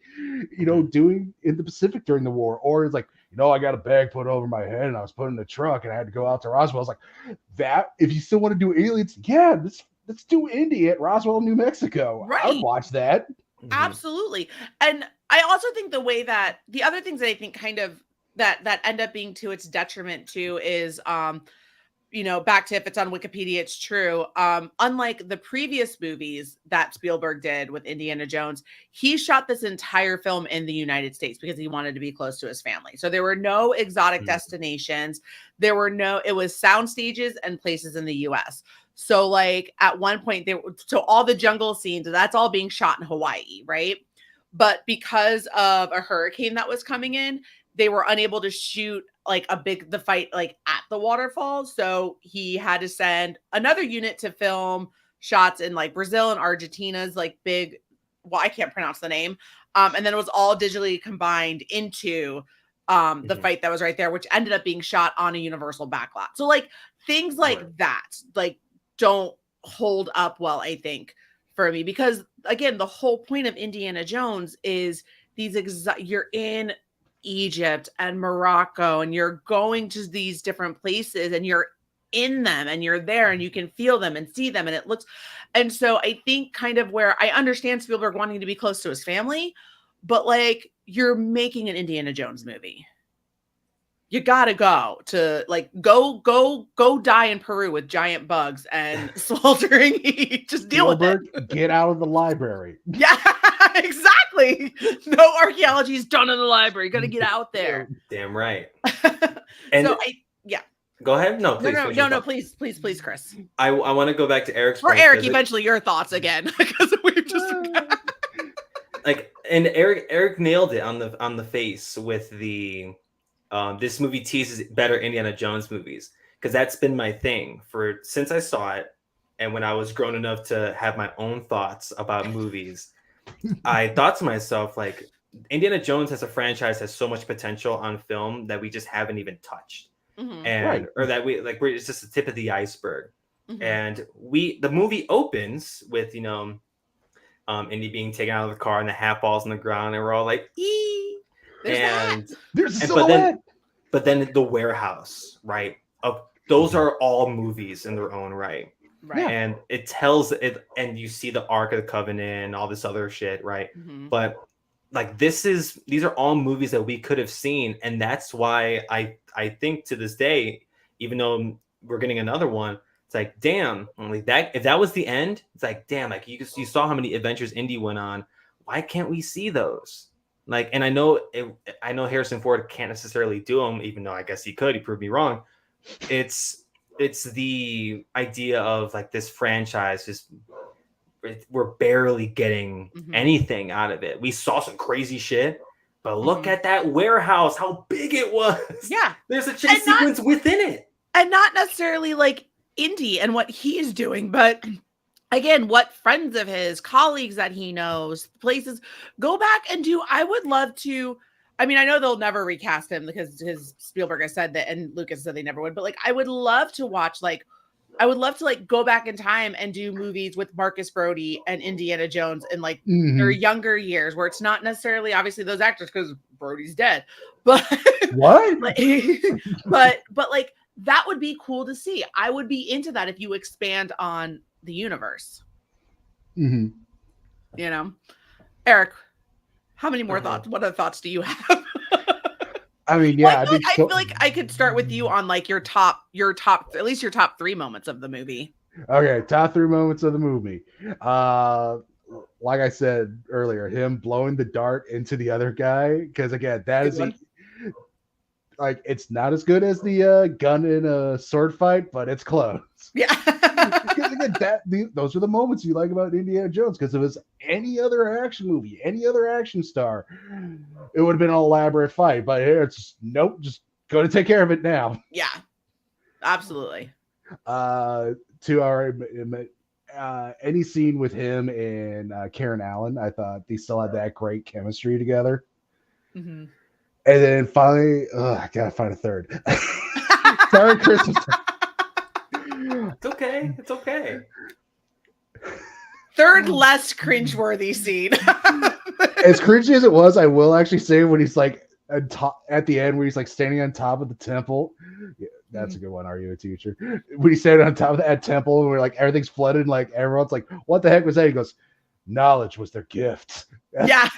doing in the Pacific during the war. Or it's like, I got a bag put over my head and I was put in the truck and I had to go out to Roswell. I was like, that, if you still want to do aliens, let's do Indy at Roswell, New Mexico. Right. I would watch that. Absolutely. And I also think the other things that I think kind of that end up being to its detriment too is, back to, if it's on Wikipedia, it's true. Unlike the previous movies that Spielberg did with Indiana Jones, he shot this entire film in the United States because he wanted to be close to his family. So there were no exotic destinations. It was sound stages and places in the US. So like at one point so all the jungle scenes, that's all being shot in Hawaii, right? But because of a hurricane that was coming in, they were unable to shoot like the fight like at the waterfall. So he had to send another unit to film shots in like Brazil and Argentina's like big, I can't pronounce the name. And then it was all digitally combined into the fight that was right there, which ended up being shot on a Universal backlot. So like things like that, like, don't hold up well, I think, for me, because again, the whole point of Indiana Jones is you're in Egypt and Morocco, and you're going to these different places, and you're in them, and you're there, and you can feel them and see them, and it looks. And so I think kind of where I understand Spielberg wanting to be close to his family, but like, you're making an Indiana Jones movie. You gotta go to like go die in Peru with giant bugs and sweltering heat. Just deal Spielberg, with it. Get out of the library. Yeah, exactly. No archaeology is done in the library. You gotta get out there. Damn right. And so go ahead. No, please. No, please, Chris. I want to go back to Eric's or Eric. Eventually, your thoughts again, because we've just like, and Eric nailed it on the face with the. This movie teases better Indiana Jones movies, because that's been my thing since I saw it, and when I was grown enough to have my own thoughts about movies, I thought to myself, like, Indiana Jones as a franchise has so much potential on film that we just haven't even touched, or that it's just the tip of the iceberg. And the movie opens with Indy being taken out of the car and the hat falls on the ground, and we're all like, ee. But then the warehouse, right? Those are all movies in their own right? And it tells it, and you see the Ark of the Covenant and all this other shit, right? But like, these are all movies that we could have seen, and that's why I think to this day, even though we're getting another one, it's like, damn, like that, if that was the end, it's like, damn, like you saw how many adventures Indy went on. Why can't we see those? Like, and I know Harrison Ford can't necessarily do them, even though I guess he could. He proved me wrong. It's the idea of like this franchise we're barely getting anything out of it. We saw some crazy shit, but look at that warehouse, how big it was. Yeah, there's a chase sequence within it, and not necessarily like Indy and what he's doing, but again, what friends of his, colleagues that he knows, places, go back and do. I would love to. I mean, I know they'll never recast him because Spielberg has said that, and Lucas said they never would. But like, I would love to watch. Like, I would love to like go back in time and do movies with Marcus Brody and Indiana Jones in like their younger years, where it's not necessarily obviously those actors because Brody's dead. But what? but like, that would be cool to see. I would be into that if you expand on the universe. Eric, how many more thoughts? What other thoughts do you have? I mean, yeah, I feel like I could start with you on like your top, at least your top 3 moments of the movie. Okay, top 3 moments of the movie. Like I said earlier, him blowing the dart into the other guy, because again, that is like, it's not as good as the gun in a sword fight, but it's close. Yeah. Because again, those are the moments you like about Indiana Jones. Because if it was any other action movie, any other action star, it would have been an elaborate fight. But here it's nope, just go to take care of it now. Yeah, absolutely. 2 hour. Any scene with him and Karen Allen, I thought they still had that great chemistry together. And then finally, I gotta find a third. Sorry, Chris. It's okay. Third less cringeworthy scene. As cringy as it was, I will actually say when he's like at the end, where he's like standing on top of the temple. Yeah, that's a good one. Are you a teacher? When he's standing on top of that temple, and we're like, everything's flooded, and like everyone's like, "What the heck was that?" He goes, "Knowledge was their gift." Yeah.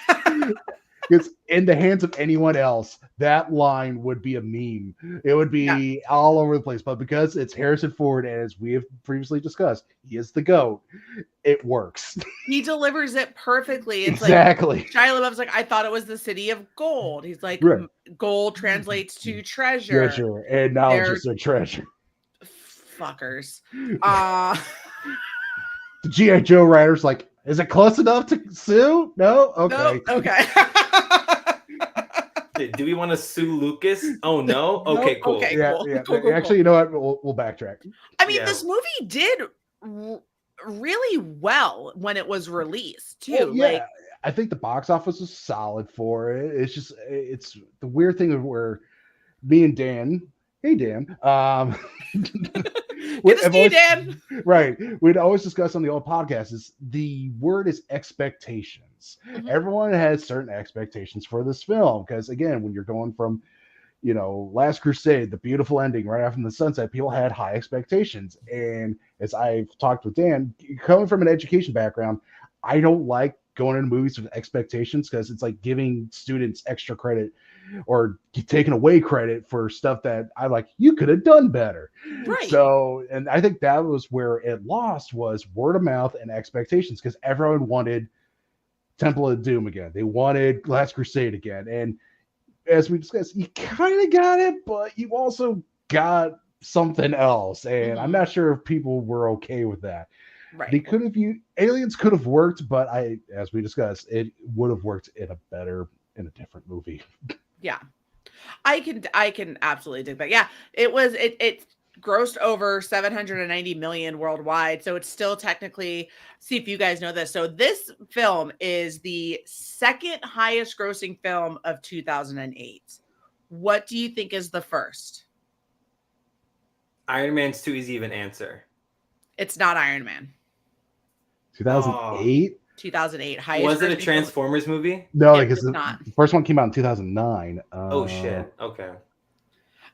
Because in the hands of anyone else, that line would be a meme. It would be all over the place. But because it's Harrison Ford, and as we have previously discussed, he is the GOAT, it works. He delivers it perfectly. It's exactly. Like, Shia LaBeouf's like, I thought it was the city of gold. He's like, gold translates to treasure. Treasure, and knowledge is a treasure. Fuckers. The G.I. Joe writer's like, is it close enough to sue? No? Okay. Nope. Okay. Do we want to sue Lucas? Oh, no? Okay, cool. Okay, yeah. Cool. Actually, you know what? We'll backtrack. I mean, this movie did really well when it was released, too. Well, yeah. I think the box office was solid for it. It's the weird thing of where me and Dan, hey, Dan, Good to see you, Dan. Right. We'd always discuss on the old podcast is the word is expectations. Everyone has certain expectations for this film because, again, when you're going from, Last Crusade, the beautiful ending right after the sunset, people had high expectations. And as I've talked with Dan, coming from an education background, I don't like going into movies with expectations because it's like giving students extra credit or taking away credit for stuff that you could have done better. Right. So, and I think that was where it lost was word of mouth and expectations because everyone wanted Temple of Doom again. They wanted Last Crusade again. And as we discussed, you kind of got it, but you also got something else. And I'm not sure if people were okay with that. Right. They could have Aliens could have worked, but as we discussed, it would have worked in a different movie. Yeah. I can absolutely dig that. Yeah. It grossed over 790 million worldwide. So it's still technically, see if you guys know this. So this film is the second highest grossing film of 2008. What do you think is the first? Iron Man's too easy of an answer. It's not Iron Man. 2008? 2008. Highest. Was it a Transformers movie? No, because the first one came out in 2009. Oh, shit. Okay.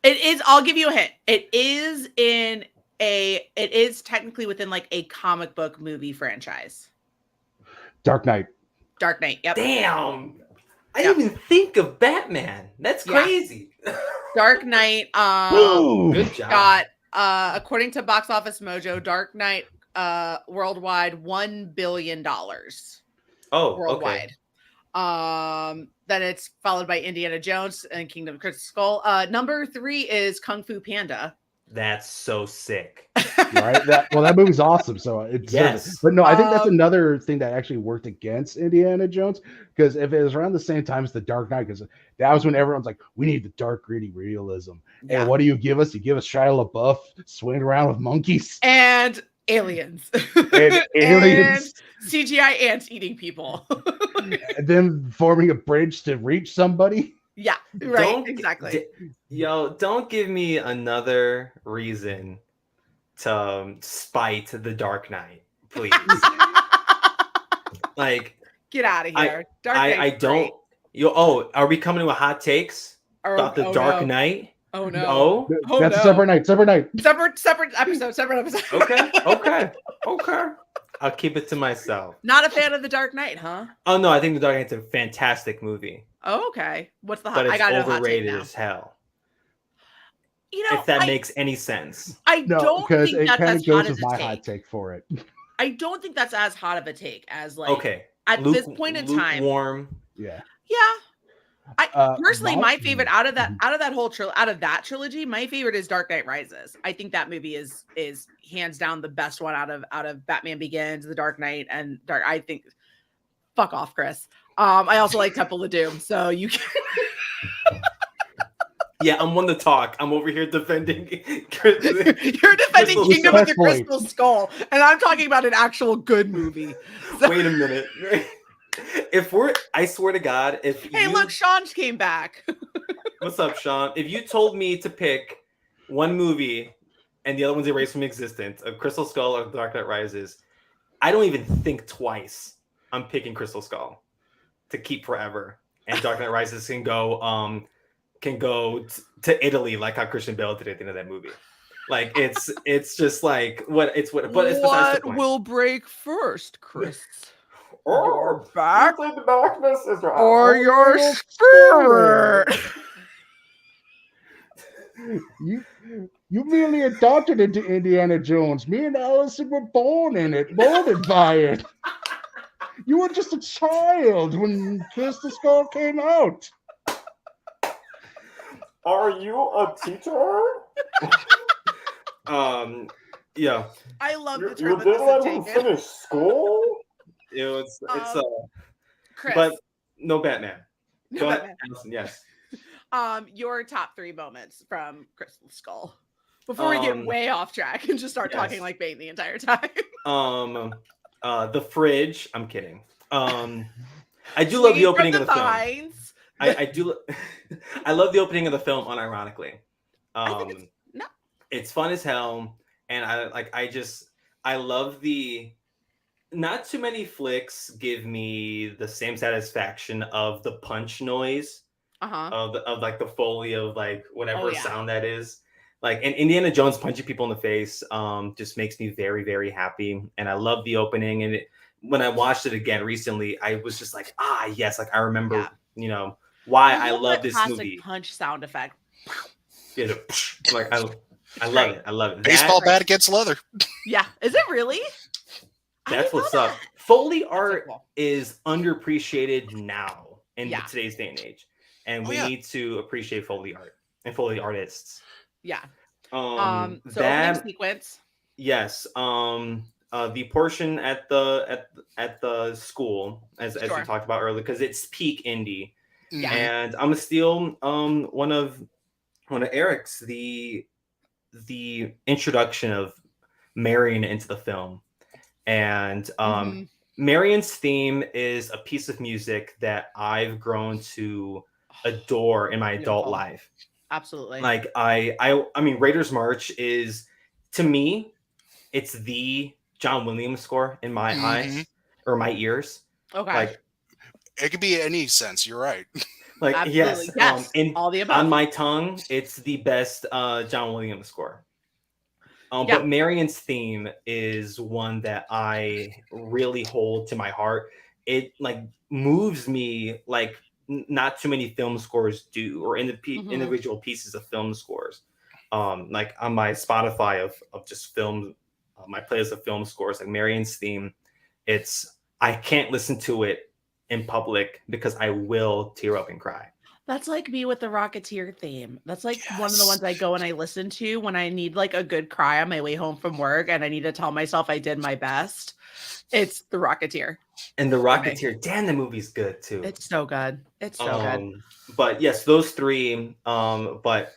It is. I'll give you a hint. It is technically within like a comic book movie franchise. Dark Knight. Dark Knight. Yep. Damn. I didn't even think of Batman. That's crazy. Dark Knight. Good job. Got according to Box Office Mojo, Dark Knight worldwide $1 billion. Oh, worldwide. Okay. Then it's followed by Indiana Jones and Kingdom of Crystal Skull. Number 3 is Kung Fu Panda. That's so sick. Right? That movie's awesome. So it's but no, I think that's another thing that actually worked against Indiana Jones because if it was around the same time as the Dark Knight, because that was when everyone's like, we need the dark, gritty realism. Yeah. And what do you give us? You give us Shia LaBeouf swinging around with monkeys and aliens, and aliens, and CGI ants eating people, and then forming a bridge to reach somebody. Yeah, right. Exactly. Don't give me another reason to spite the Dark Knight, please. Like, get out of here. I don't. Are we coming with hot takes about the Dark Knight? Oh no! That's a separate night. Separate episode. Okay. I'll keep it to myself. Not a fan of the Dark Knight, huh? Oh no, I think the Dark Knight's a fantastic movie. Oh, okay. What's the hot? But it's I got overrated as hell. If that makes any sense. I don't think it that's kind as of goes hot with as my a take. hot take for it. I don't think that's as hot of a take as at this point in time. Warm. Yeah. I personally, my favorite out of that trilogy, my favorite is Dark Knight Rises. I think that movie is hands down the best one out of Batman Begins, The Dark Knight, and I think. Fuck off, Chris. I also like Temple of Doom, so you can. Yeah, I'm one to talk. I'm over here defending. You're defending Kingdom of the Crystal Skull, and I'm talking about an actual good movie. So... Wait a minute. I swear to God, look, Sean came back. What's up, Sean? If you told me to pick one movie and the other one's erased from existence, of Crystal Skull or Dark Knight Rises, I don't even think twice. I'm picking Crystal Skull to keep forever, and Dark Knight Rises can go to Italy like how Christian Bale did at the end of that movie. Like it's just like what it's what. But it's besides the point. Will break first, Chris? Your back the darkness is or your spirit. You merely adopted into Indiana Jones. Me and Allison were molded by it. You were just a child when Crystal Skull came out. Are you a teacher? Yeah. I love the term. You didn't let him finish school. It's Chris. But no Batman. No Batman. Allison, yes. Your top 3 moments from Crystal Skull before we get way off track and just start talking like Bane the entire time. The fridge. I'm kidding. I do love the opening of the film. I do. I love the opening of the film unironically. It's fun as hell. and I love the. Not too many flicks give me the same satisfaction of the punch noise of like the Foley of like whatever sound that is. Like, and Indiana Jones punching people in the face just makes me very, very happy. And I love the opening. And when I watched it again recently, I was just like, yes, like I remember, you know, why I love this movie. Punch sound effect. Yeah, like I love it. I love it. Baseball bat against leather. Yeah, is it really? That's what's up. Foley art is underappreciated now in today's day and age, and we need to appreciate Foley art and Foley artists. Yeah. So opening sequence. Yes. The portion at the school, as we talked about earlier, because it's peak indie. Yeah. And I'm gonna steal one of Eric's the introduction of Marion into the film. And Marion's theme is a piece of music that I've grown to adore in my adult life. Absolutely. Like I mean, Raiders March is, to me, it's the John Williams score in my eyes or my ears. Okay. Like, it could be any sense. You're right. Like, absolutely. yes. All the above. On my tongue, it's the best John Williams score. But Marion's theme is one that I really hold to my heart. It like moves me like not too many film scores do, or individual pieces of film scores. Like on my Spotify of just film, my playlist of film scores, like Marion's theme, I can't listen to it in public because I will tear up and cry. That's like me with the Rocketeer theme. That's like one of the ones I go and I listen to when I need like a good cry on my way home from work and I need to tell myself I did my best. It's the Rocketeer. And the Rocketeer, damn, the movie's good too. It's so good. It's so good. But yes, those three. But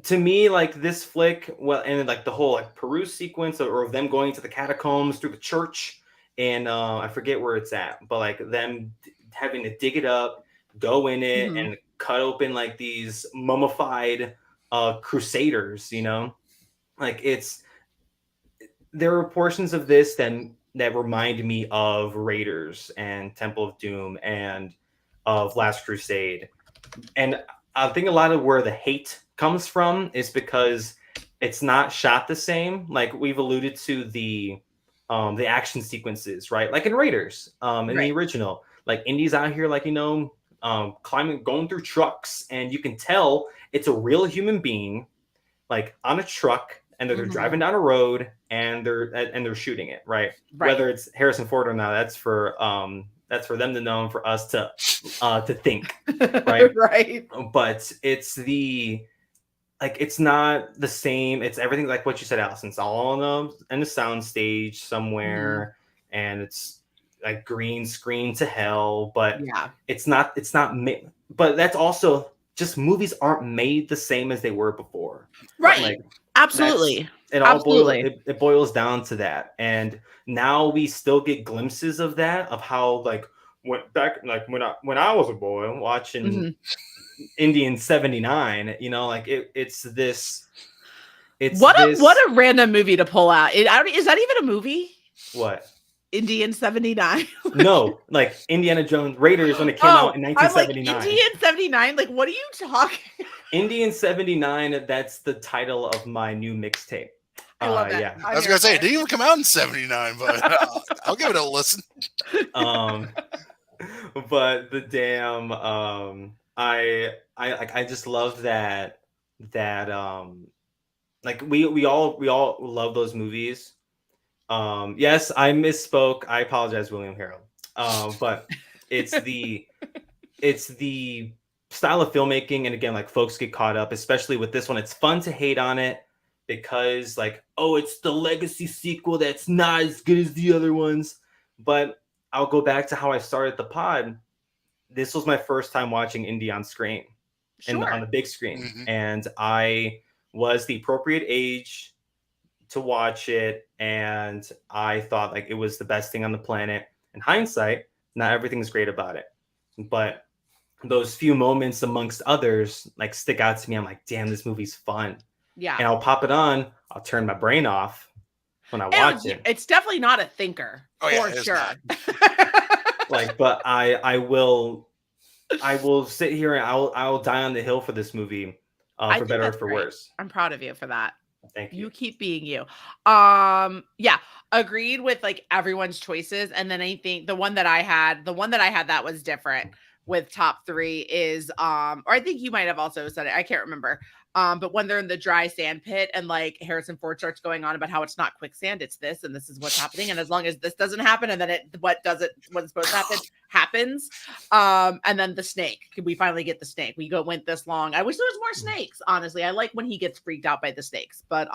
to me, like this flick, and like the whole like Peru sequence or them going to the catacombs through the church, and I forget where it's at, but like them having to dig it up, go in it and cut open like these mummified crusaders, you know, like there are portions of this that remind me of Raiders and Temple of Doom and of Last Crusade. And I think a lot of where the hate comes from is because it's not shot the same. Like we've alluded to the action sequences, right? Like in Raiders, in the original, like Indy's out here, like, you know, going through trucks, and you can tell it's a real human being, like on a truck, and they're driving down a road, and they're shooting it, right? Whether it's Harrison Ford or not, that's for them to know and for us to think, right? Right. But it's it's not the same. It's everything like what you said, Allison. It's all in a sound stage somewhere, and it's like green screen to hell, but it's not but that's also just movies aren't made the same as they were before. Right. Like, absolutely. It boils down to that. And now we still get glimpses of that, of how like when I was a boy watching Indian 79, you know, like it's what a random movie to pull out. Is that even a movie? What? Indian 79. No, like Indiana Jones Raiders when it came out in 1979. I'm like, Indian 79? Like, what are you talking? Indian 79, that's the title of my new mixtape. I love that. Yeah. I was going to say, it didn't even come out in 79, but I'll give it a listen. But the damn, I just love that like we all love those movies. Yes, I misspoke. I apologize, William Harold. But it's the style of filmmaking, and again, like folks get caught up, especially with this one. It's fun to hate on it because, like, oh, it's the legacy sequel that's not as good as the other ones. But I'll go back to how I started the pod. This was my first time watching Indy on screen, on the big screen, and I was the appropriate age to watch it, and I thought like it was the best thing on the planet. In hindsight, not everything's great about it, but those few moments amongst others like stick out to me. I'm like, damn, this movie's fun. Yeah. And I'll pop it on. I'll turn my brain off when I watch it. It's definitely not a thinker. For sure. Like, but I will sit here and I will die on the hill for this movie, for better or for worse. I'm proud of you for that. Thank you. You keep being you. Yeah, agreed with like everyone's choices. And then I think the one that I had that was different with top 3 is or I think you might have also said it. I can't remember. But when they're in the dry sand pit and like Harrison Ford starts going on about how it's not quicksand, it's this, and this is what's happening. And as long as this doesn't happen, and then what's supposed to happen happens. And then the snake, we finally get the snake. Went this long. I wish there was more snakes. Honestly, I like when he gets freaked out by the snakes, but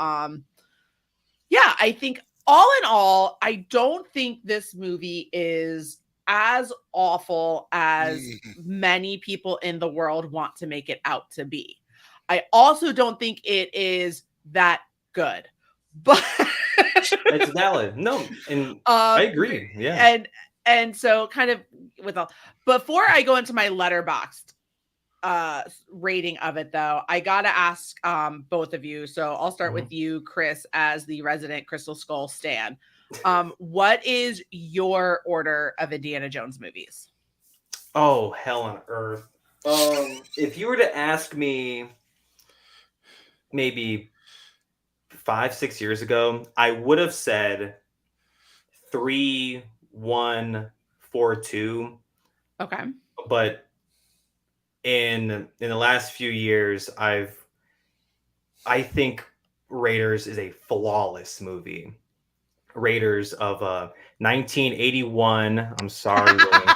yeah, I think all in all, I don't think this movie is as awful as many people in the world want to make it out to be. I also don't think it is that good, but it's valid. No, and I agree. Yeah. And so kind of before I go into my Letterboxd rating of it though, I gotta ask both of you. So I'll start with you, Chris, as the resident Crystal Skull stan. What is your order of Indiana Jones movies? Oh, hell on earth. If you were to ask me maybe 5-6 years ago, I would have said 3, 1, 4, 2. Okay. But in the last few years, I think Raiders is a flawless movie. Raiders of 1981. I'm sorry, William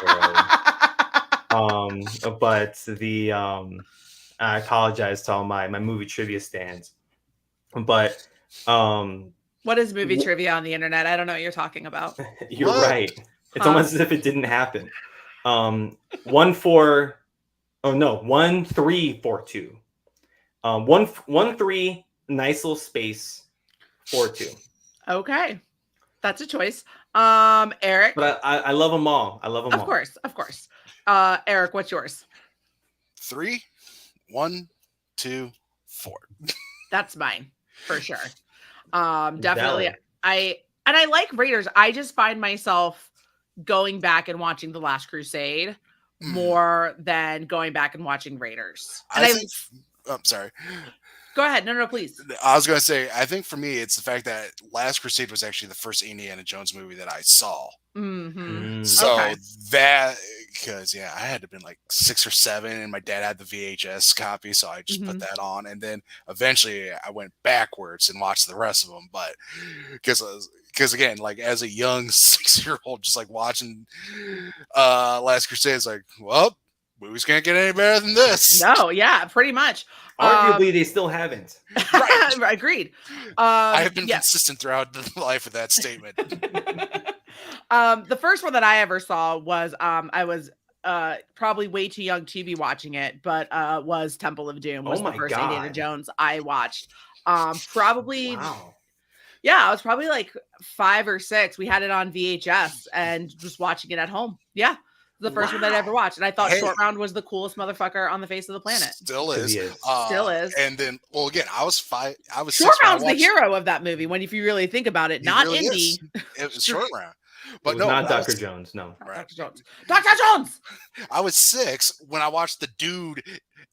Hero. But I apologize to all my movie trivia stands. But what is movie trivia on the internet? I don't know what you're talking about. You're right. It's almost as if it didn't happen. 1 3 4 2. 1 3, nice little space, 4 2. Okay. That's a choice. Eric. But I love them all. I love them all. Of course. Eric, what's yours? 3, 1, 2, 4. That's mine for sure. Definitely. I like Raiders. I just find myself going back and watching The Last Crusade more than going back and watching Raiders. And I'm sorry. Go ahead. No, please. I was going to say, I think for me, it's the fact that Last Crusade was actually the first Indiana Jones movie that I saw. So that, because I had to have been like 6 or 7, and my dad had the VHS copy, so I just put that on, and then eventually I went backwards and watched the rest of them. But because again, like as a young 6-year-old, just like watching Last Crusade, it's like, well, movies can't get any better than this. No, yeah, pretty much. Arguably, they still haven't. Right. Agreed. I have been consistent throughout the life of that statement. The first one that I ever saw was I was probably way too young to be watching it, but was Temple of Doom. Was the first Indiana Jones I watched. Probably. Wow. Yeah, I was probably like 5 or 6. We had it on VHS and just watching it at home. Yeah. The first one that I ever watched. And I thought Short Round was the coolest motherfucker on the face of the planet. Still is. Still is. And then, well, again, I was 5. I was Short Round's the hero of that movie, if you really think about it. Not really Indy. It was Short Round. But no, not Dr. Jones. No. Dr. Jones. Dr. Jones! I was 6 when I watched the dude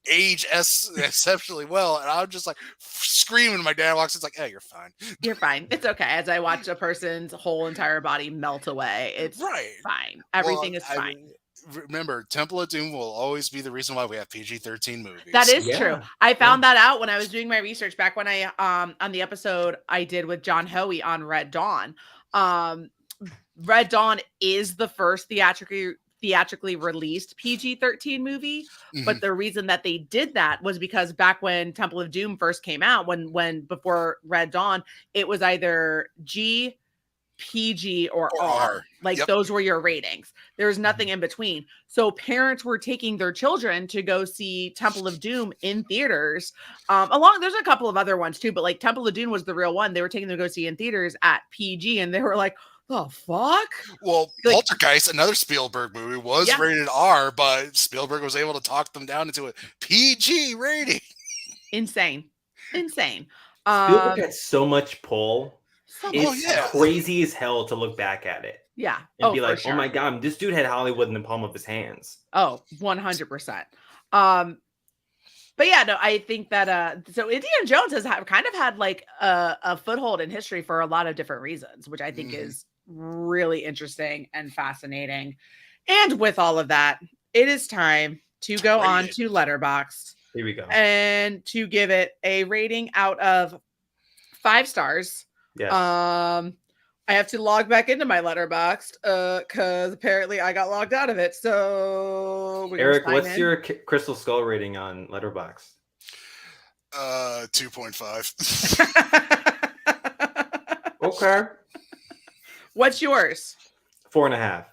age exceptionally well. And I was just like screaming. My dad walks in, it's like, hey, you're fine. You're fine. It's okay. As I watch a person's whole entire body melt away, it's fine. Everything is fine. Remember, Temple of Doom will always be the reason why we have PG-13 movies. That is true. I found that out when I was doing my research back when I on the episode I did with John Hoey on Red Dawn. Red Dawn is the first theatrically released PG-13 movie, but the reason that they did that was because back when Temple of Doom first came out, when before Red Dawn, it was either G, PG, or R. Like those were your ratings. There's nothing in between. So parents were taking their children to go see Temple of Doom in theaters. There's a couple of other ones too, but like Temple of Doom was the real one. They were taking them to go see in theaters at PG, and they were like, the fuck? Well, Poltergeist, another Spielberg movie, was rated R, but Spielberg was able to talk them down into a PG rating. Insane. insane. Spielberg had so much pull. It's Oh, crazy as hell to look back at it. Yeah. And be like, oh my God, this dude had Hollywood in the palm of his hands. Oh, 100%. But yeah, no, I think that so Indiana Jones has kind of had like a foothold in history for a lot of different reasons, which I think is really interesting and fascinating. And with all of that, it is time to go on to Letterboxd. Here we go. And to give it a rating out of 5 stars. Yes. I have to log back into my Letterboxd because apparently I got logged out of it. So Eric, what's your Crystal Skull rating on Letterboxd? 2.5. Okay. What's yours? 4.5.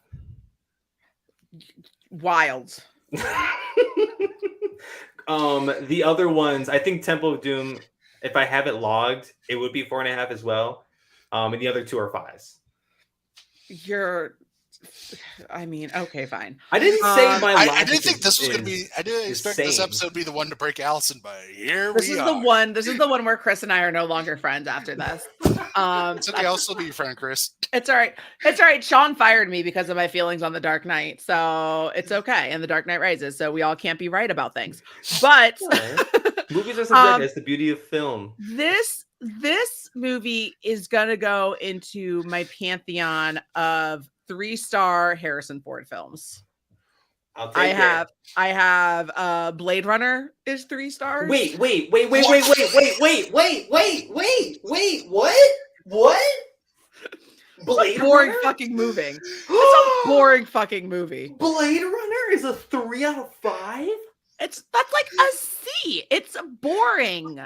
Wild. The other ones, I think Temple of Doom, if I have it logged, it would be 4.5 as well. And the other 2 are 5s. Okay, fine. I didn't say my life. I didn't think this was going to be. I didn't expect this episode to be the one to break Allison, but here this we is are. This is the one where Chris and I are no longer friends after this. It's okay. I'll still be your friend, Chris. It's all right. It's all right. Sean fired me because of my feelings on The Dark Knight, so it's okay. And The Dark Knight Rises, so we all can't be right about things. But movies are subjective. It's the beauty of film. This movie is gonna go into my pantheon of 3-star Harrison Ford films. I have Blade Runner is 3 stars. Wait, what? Blade boring Runner? Fucking movie. It's a boring fucking movie. Blade Runner is a 3 out of 5? That's like a C. It's boring.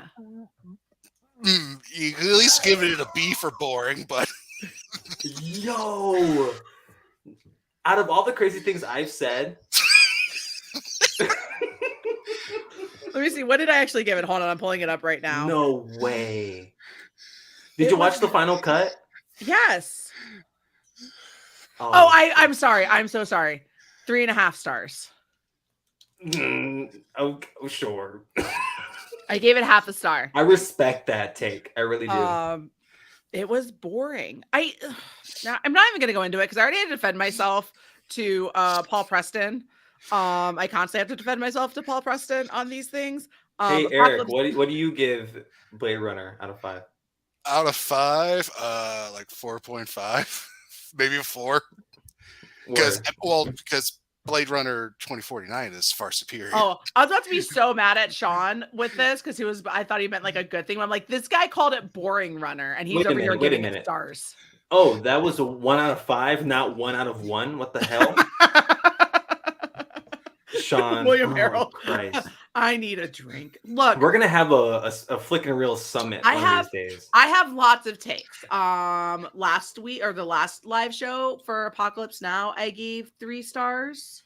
You could at least give it a B for boring, but yo, out of all the crazy things I've said, let me see. What did I actually give it? Hold on, I'm pulling it up right now. No way. Did you watch the final cut? Yes. I'm sorry. I'm so sorry. 3.5 stars. Oh, sure. I gave it half a star. I respect that take. I really do. It was boring. I'm not even going to go into it because I already had to defend myself to Paul Preston. I constantly have to defend myself to Paul Preston on these things. Hey, Eric, what do you give Blade Runner out of 5? Out of 5, like 4.5, maybe a 4. Because Blade Runner 2049 is far superior. Oh, I was about to be so mad at Sean with this because I thought he meant like a good thing. I'm like, this guy called it boring runner, and he's over here giving it stars. Oh, that was a 1 out of 5, not 1 out of 1. What the hell? Sean William Harold. Christ. I need a drink. Look, we're gonna have a Flick and Reel summit one of these days. I have lots of takes. Last week or the last live show for Apocalypse Now, I gave 3 stars.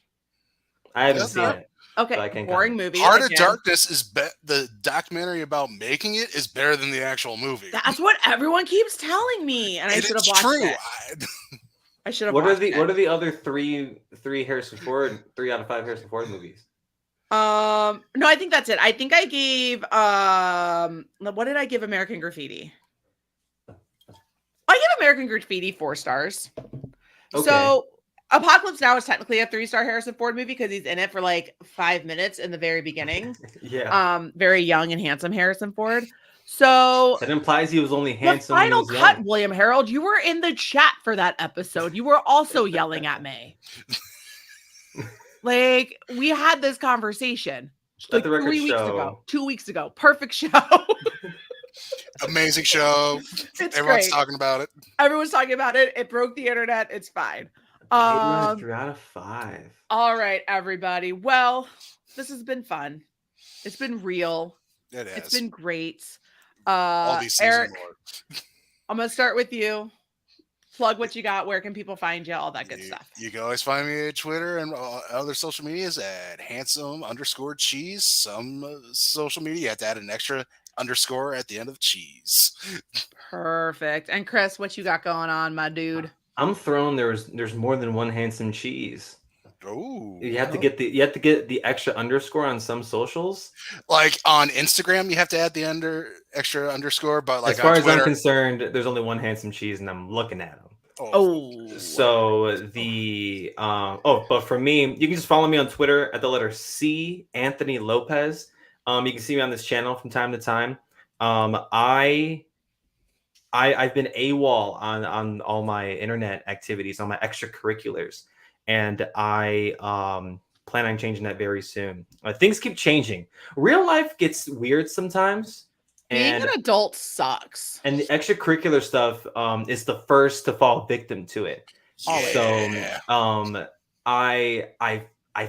I haven't seen it. Okay, boring movie. Heart of Darkness is the documentary about making it is better than the actual movie. That's what everyone keeps telling me, and I should have watched it. I should have. What are the other three Harrison Ford 3 out of 5 Harrison Ford movies? No, I think that's it. I think I gave what did I give American Graffiti? I gave American Graffiti 4 stars. Okay. So Apocalypse Now is technically a 3-star Harrison Ford movie because he's in it for like 5 minutes in the very beginning. Yeah. Very young and handsome Harrison Ford. So that implies he was only handsome. The final cut, William Harold. You were in the chat for that episode. You were also yelling at me. Like, we had this conversation like 3 weeks ago, 2 weeks ago. Perfect show. Amazing show. Everyone's talking about it. Everyone's talking about it. It broke the internet. It's fine. 3 out of 5. All right, everybody. Well, this has been fun. It's been real. It has. It's been great. All these things Eric, and more. I'm gonna start with you. Plug what you got. Where can people find you? All that good stuff. You can always find me at Twitter and other social medias at handsome_cheese. Some social media you have to add an extra underscore at the end of cheese. Perfect. And Chris, what you got going on, my dude? I'm thrown. There's more than one handsome cheese. Oh, you have to get the extra underscore on some socials. Like on Instagram, you have to add the extra underscore. But like as far on as Twitter, I'm concerned, there's only one handsome cheese, and I'm looking at him. So but for me, you can just follow me on Twitter at the letter C Anthony Lopez. You can see me on this channel from time to time. I've been AWOL on all my internet activities, on my extracurriculars, and I plan on changing that very soon. Things keep changing. Real life gets weird sometimes. Being an adult sucks. And the extracurricular stuff is the first to fall victim to it. Yeah. So I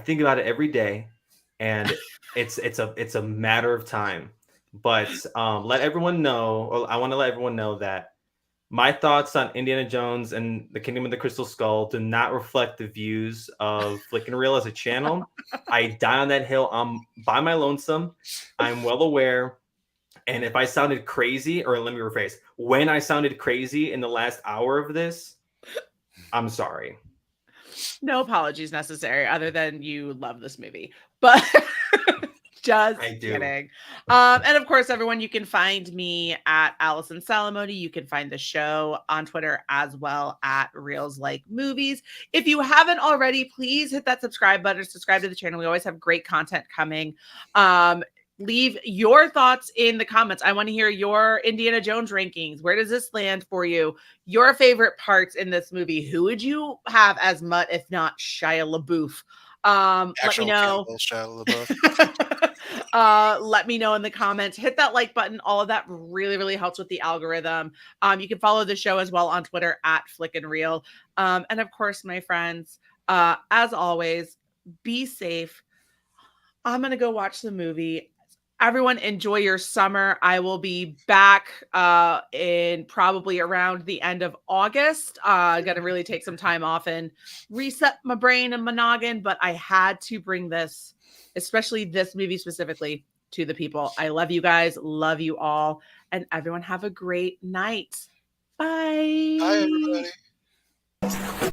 think about it every day, and it's a matter of time. But let everyone know, or I want to let everyone know that my thoughts on Indiana Jones and the Kingdom of the Crystal Skull do not reflect the views of Flick and Reel as a channel. I die on that hill. I'm by my lonesome. I'm well aware. And if I sounded crazy, or let me rephrase, when I sounded crazy in the last hour of this, I'm sorry. No apologies necessary, other than you love this movie. But just kidding. And of course, everyone, you can find me at Allison Salamoni. You can find the show on Twitter as well at Reels Like Movies. If you haven't already, please hit that subscribe button, subscribe to the channel. We always have great content coming. Leave your thoughts in the comments. I want to hear your Indiana Jones rankings. Where does this land for you? Your favorite parts in this movie. Who would you have as Mutt, if not Shia LaBeouf? Let me know. Let me know in the comments. Hit that like button. All of that really, really helps with the algorithm. You can follow the show as well on Twitter at Flick and Reel. And of course, my friends, as always, be safe. I'm going to go watch the movie. Everyone enjoy your summer. I will be back in probably around the end of August. Going to really take some time off and reset my brain and my noggin, but I had to bring this, especially this movie specifically, to the people. I love you guys. Love you all. And everyone have a great night. Bye. Bye, everybody.